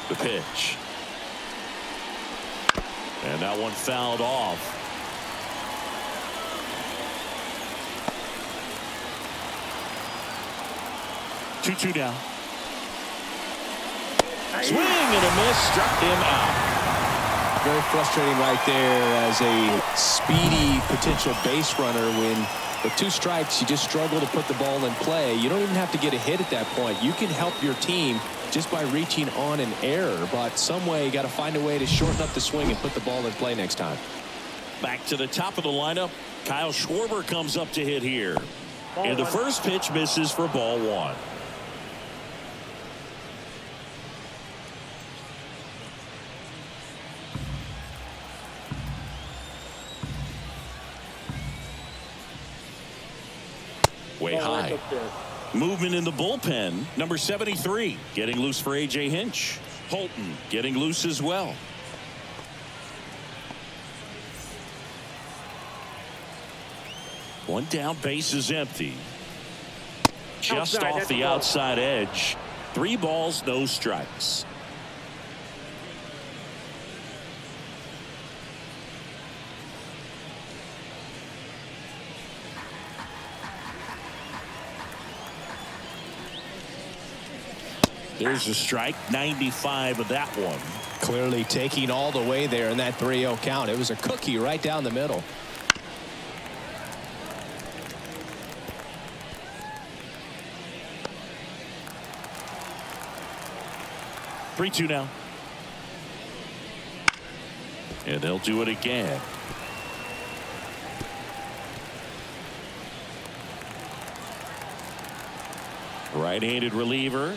The pitch. And that one fouled off. Two down. Swing and a miss, struck him out. Very frustrating right there as a speedy potential base runner. When with 2 strikes, you just struggle to put the ball in play. You don't even have to get a hit at that point. You can help your team just by reaching on an error, but some way you got to find a way to shorten up the swing and put the ball in play next time. Back to the top of the lineup. Kyle Schwarber comes up to hit here. And the first pitch misses for ball one. Way high. Movement in the bullpen. Number 73 getting loose for A.J. Hinch. Holton getting loose as well. One down, base is empty. Just off the outside edge. 3 balls, no strikes. There's a strike, 95 of that one. Clearly taking all the way there in that 3-0 count. It was a cookie right down the middle. Three-two now. And they'll do it again. Right-handed reliever.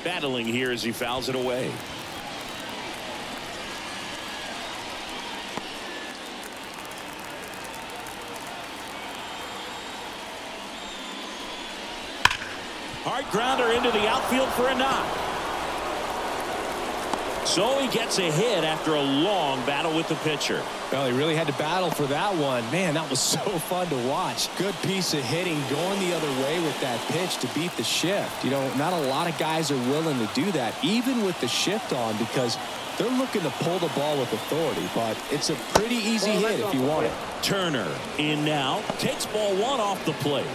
Battling here as he fouls it away. Hard grounder into the outfield for a knock. So he gets a hit after a long battle with the pitcher. Well, he really had to battle for that one. Man, that was so fun to watch. Good piece of hitting, going the other way with that pitch to beat the shift. You know, not a lot of guys are willing to do that, even with the shift on, because they're looking to pull the ball with authority. But it's a pretty easy hit if you want it. Turner in now, takes ball one off the plate.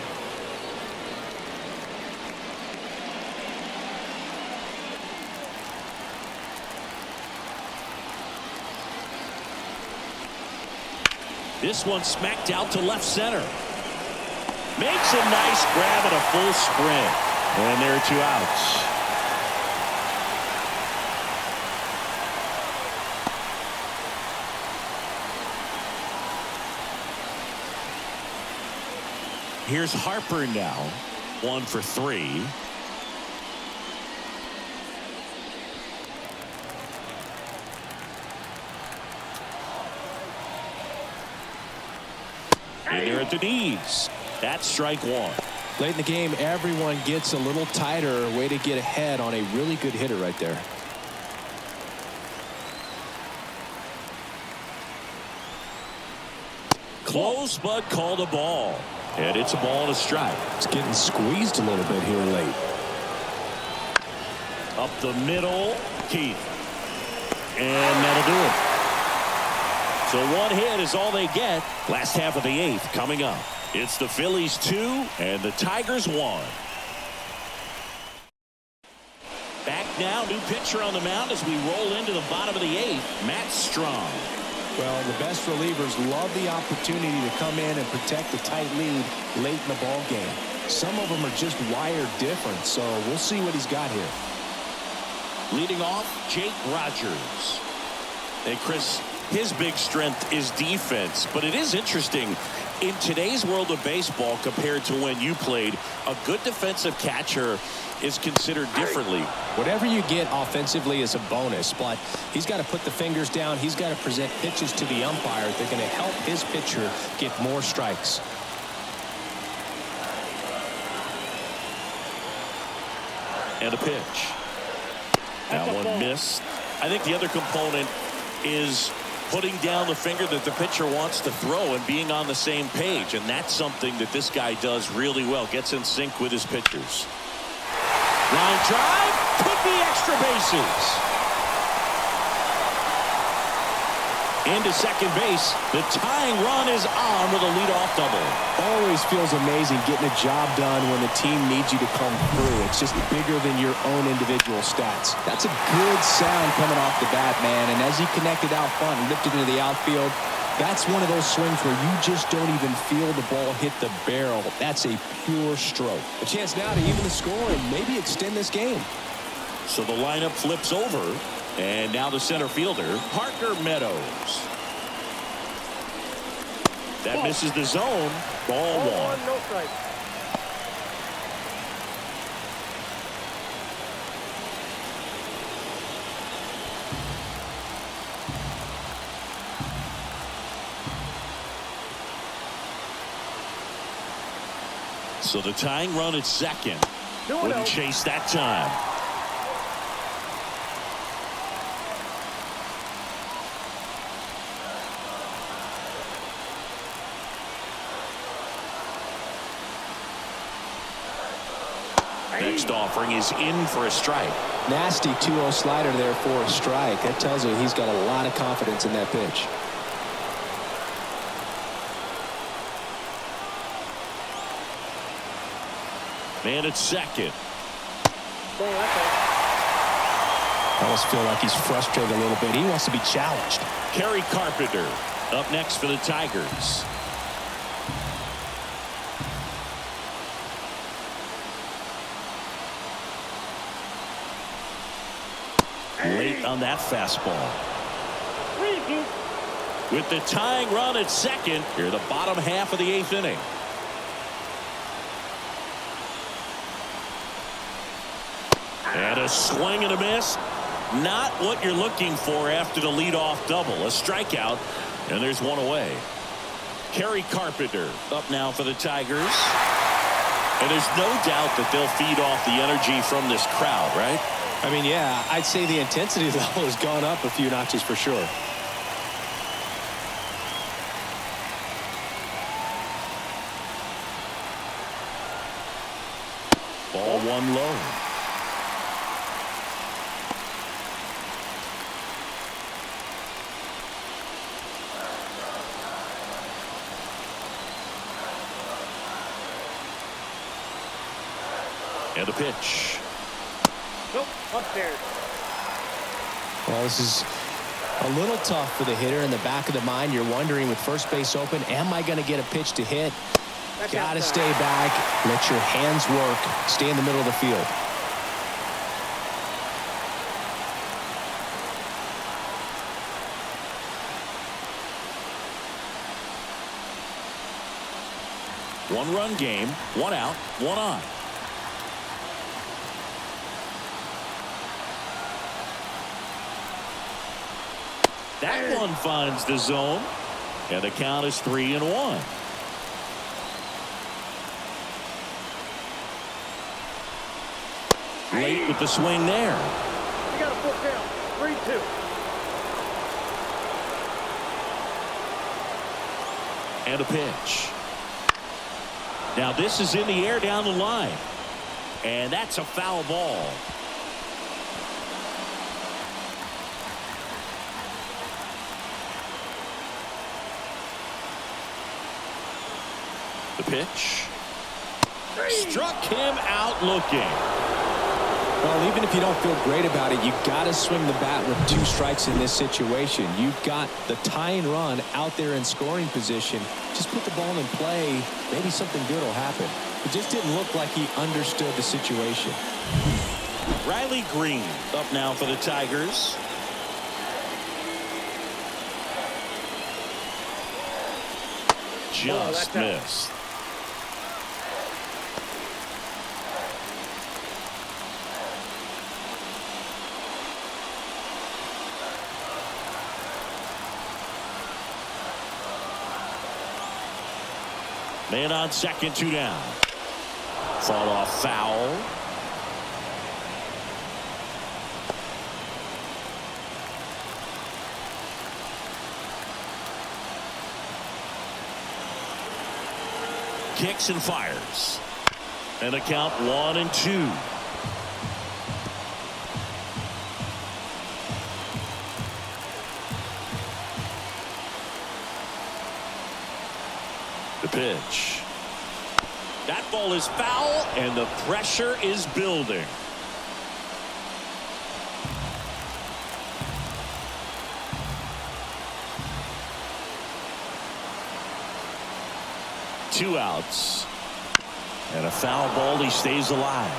This one smacked out to left center. Makes a nice grab and a full sprint. And there are 2 outs. Here's Harper now. 1 for 3. And they're at the knees. That's strike 1. Late in the game, everyone gets a little tighter. Way to get ahead on a really good hitter right there. Close, but called a ball. And it's a ball and a strike. It's getting squeezed a little bit here late. Up the middle, Keith. And that'll do it. So one hit is all they get. Last half of the eighth coming up. It's the Phillies 2 and the Tigers 1. Back now, new pitcher on the mound as we roll into the bottom of the eighth. Matt Strong. Well, the best relievers love the opportunity to come in and protect a tight lead late in the ball game. Some of them are just wired different, so we'll see what he's got here. Leading off, Jake Rogers. Hey, Chris, his big strength is defense, but it is interesting. In today's world of baseball compared to when you played, a good defensive catcher is considered differently. Whatever you get offensively is a bonus, but he's got to put the fingers down. He's got to present pitches to the umpire. They're going to help his pitcher get more strikes. And a pitch. That one missed. I think the other component is putting down the finger that the pitcher wants to throw and being on the same page. And that's something that this guy does really well. Gets in sync with his pitchers. Line drive. Could be extra bases. Into second base. The tying run is on with a leadoff double. Always feels amazing getting a job done when the team needs you to come through. It's just bigger than your own individual stats. That's a good sound coming off the bat, man. And as he connected out front and lifted into the outfield, that's one of those swings where you just don't even feel the ball hit the barrel. That's a pure stroke. A chance now to even the score and maybe extend this game. So the lineup flips over. And now the center fielder, Parker Meadows. That misses the zone. Ball one. No strike. So the tying run at second. Wouldn't chase that time. Next offering is in for a strike. Nasty 2-0 slider there for a strike. That tells you he's got a lot of confidence in that pitch. Man at second. I almost feel like he's frustrated a little bit. He wants to be challenged. Kerry Carpenter up next for the Tigers. Late on that fastball. With the tying run at second, here the bottom half of the eighth inning. And a swing and a miss. Not what you're looking for after the leadoff double. A strikeout, and there's one away. Kerry Carpenter up now for the Tigers. And there's no doubt that they'll feed off the energy from this crowd, right? I mean, yeah, I'd say the intensity level has gone up a few notches for sure. Ball one low. And a pitch. Nope, upstairs. Well, this is a little tough for the hitter. In the back of the mind, you're wondering with first base open, am I going to get a pitch to hit? Got to stay back. Let your hands work. Stay in the middle of the field. One-run game, one out, one on. That one finds the zone, and the count is 3-1. Late with the swing there. You got a full count. 3-2. And a pitch. Now this is in the air down the line. And that's a foul ball. The pitch. Struck him out looking. Well, even if you don't feel great about it, you got to swing the bat with 2 strikes in this situation. You've got the tying run out there in scoring position. Just put the ball in play. Maybe something good will happen. It just didn't look like he understood the situation. Riley Green up now for the Tigers. Just missed. Man on second, 2 down. Fall off foul. Kicks and fires. And a count 1-2. The pitch. That ball is foul, and the pressure is building. Two outs. And a foul ball. He stays alive.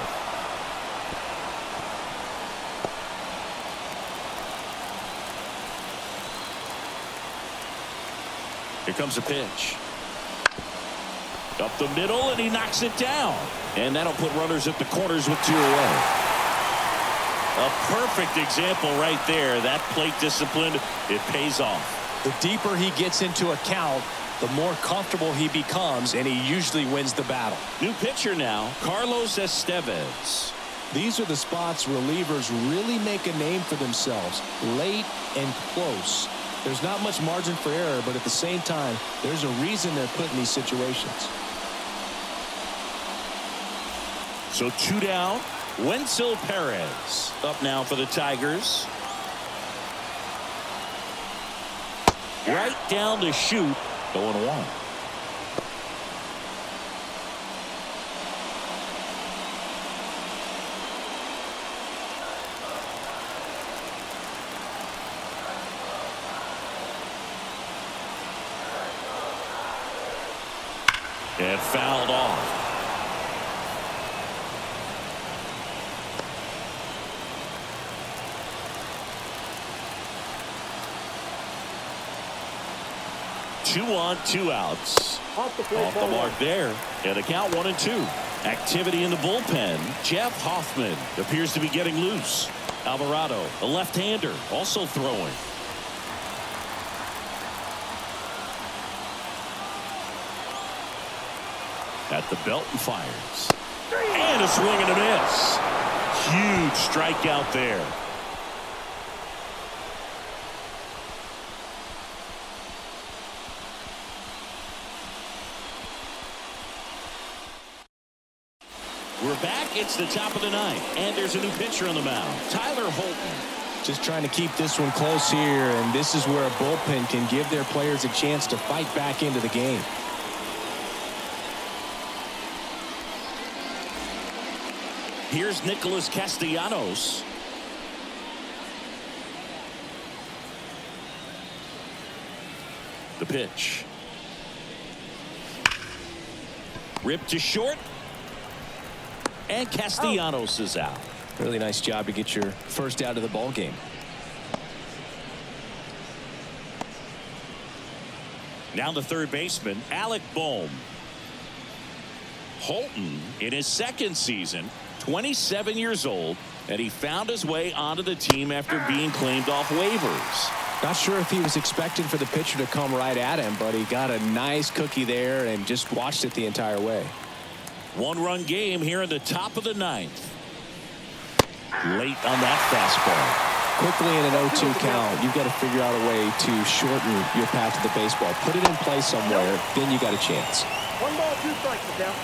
Here comes a pitch. Up the middle, and he knocks it down. And that'll put runners at the corners with 2 away. A perfect example right there. That plate discipline, it pays off. The deeper he gets into a count, the more comfortable he becomes, and he usually wins the battle. New pitcher now, Carlos Estevez. These are the spots relievers really make a name for themselves, late and close. There's not much margin for error, but at the same time, there's a reason they're put in these situations. So 2 down. Wenzel Perez up now for the Tigers. Right down the chute. 0-1. And fouled off. Two on, 2 outs. Off the mark there. And a count 1-2. Activity in the bullpen. Jeff Hoffman appears to be getting loose. Alvarado, a left-hander, also throwing. At the belt and fires. And a swing and a miss. Huge strikeout there. We're back. It's the top of the 9th, and there's a new pitcher on the mound, Tyler Holton. Just trying to keep this one close here, and this is where a bullpen can give their players a chance to fight back into the game. Here's Nicholas Castellanos. The pitch. Ripped to short. And Castellanos is out. Really nice job to get your first out of the ball game. Now the third baseman, Alec Bohm. Holton in his 2nd season, 27 years old, and he found his way onto the team after being claimed off waivers. Not sure if he was expecting for the pitcher to come right at him, but he got a nice cookie there and just watched it the entire way. 1-run game here in the top of the 9th. Late on that fastball. Quickly in an 0-2 count, you've got to figure out a way to shorten your path to the baseball. Put it in play somewhere, then you got a chance. 1 ball, 2 strikes, the count.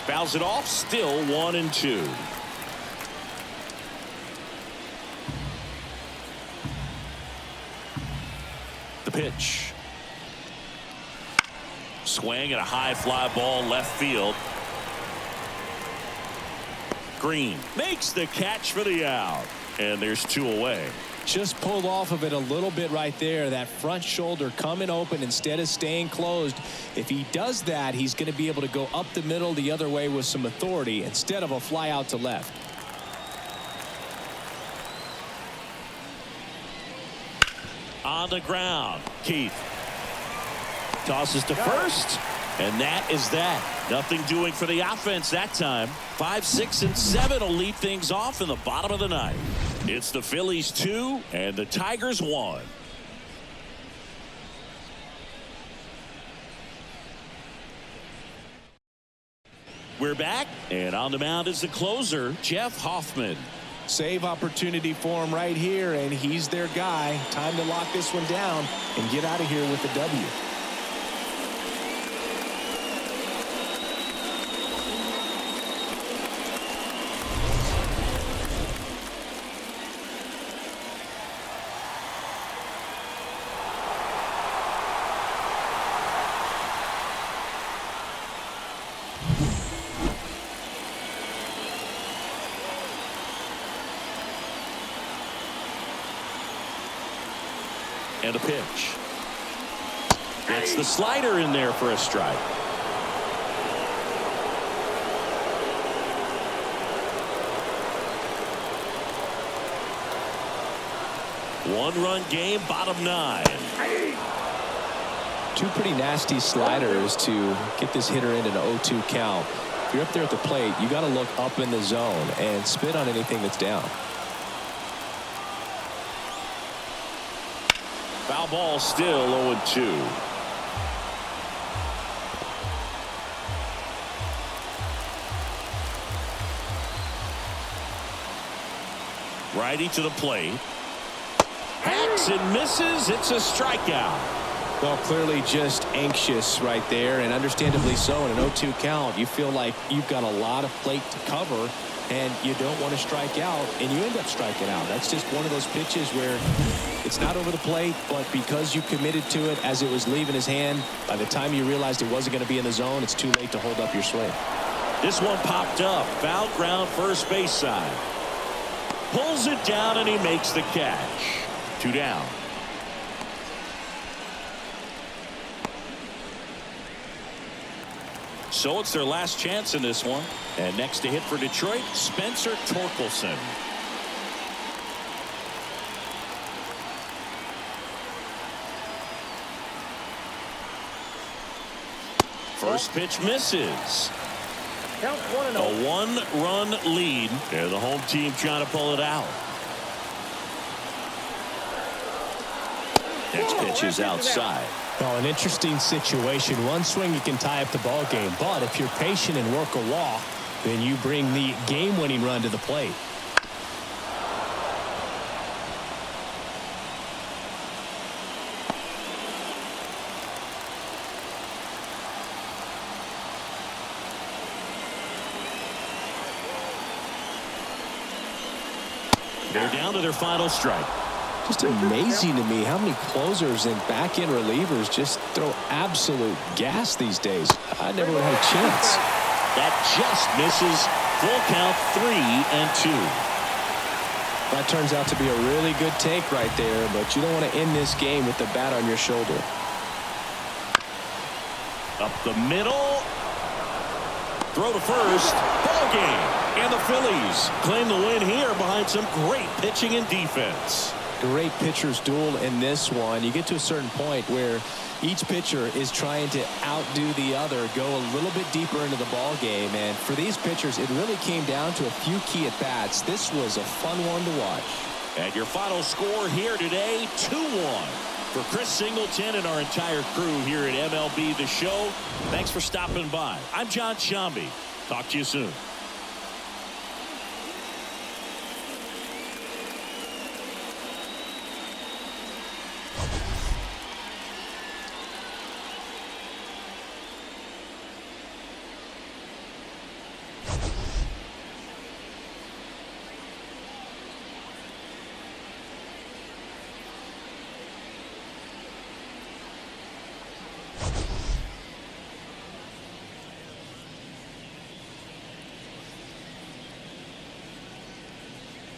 Fouls it off, still 1-2. The pitch. Swing and a high fly ball left field. Green makes the catch for the out. And there's 2 away. Just pulled off of it a little bit right there. That front shoulder coming open instead of staying closed. If he does that, he's going to be able to go up the middle the other way with some authority instead of a fly out to left. On the ground, Keith tosses to first, and that is that. Nothing doing for the offense that time. 5, 6, and 7 will lead things off in the bottom of the ninth. It's the Phillies 2 and the Tigers 1. We're back, and on the mound is the closer, Jeff Hoffman. Save opportunity for him right here, and he's their guy. Time to lock this one down and get out of here with a W. And a pitch. Gets the slider in there for a strike. One-run game, bottom 9. 2 pretty nasty sliders to get this hitter in an 0-2 count. If you're up there at the plate, you got to look up in the zone and spit on anything that's down. Foul ball, still 0-2. Righty to the plate. Hacks and misses. It's a strikeout. Well, clearly just anxious right there, and understandably so. In an 0-2 count, you feel like you've got a lot of plate to cover, and you don't want to strike out, and you end up striking out. That's just one of those pitches where it's not over the plate, but because you committed to it as it was leaving his hand, by the time you realized it wasn't going to be in the zone, it's too late to hold up your swing. This one popped up. Foul ground, first base side. Pulls it down, and he makes the catch. 2 down. So it's their last chance in this one. And next to hit for Detroit, Spencer Torkelson. First pitch misses. Count 1-0. A 1-run lead. And the home team trying to pull it out. Next pitch is outside. Well, an interesting situation. One swing you can tie up the ball game, but if you're patient and work a walk, then you bring the game-winning run to the plate. They're down to their final strike. Just amazing to me how many closers and back-end relievers just throw absolute gas these days. I never would have had a chance. That just misses. Full count, 3-2. That turns out to be a really good take right there, but you don't want to end this game with the bat on your shoulder. Up the middle. Throw to first. Ball game. And the Phillies claim the win here behind some great pitching and defense. Great pitcher's duel in this one. You get to a certain point where each pitcher is trying to outdo the other, go a little bit deeper into the ball game, and for these pitchers it really came down to a few key at bats. This was a fun one to watch. And your final score here today, 2-1. For Chris Singleton and our entire crew here at MLB The Show, thanks for stopping by. I'm John Shambi. Talk to you soon.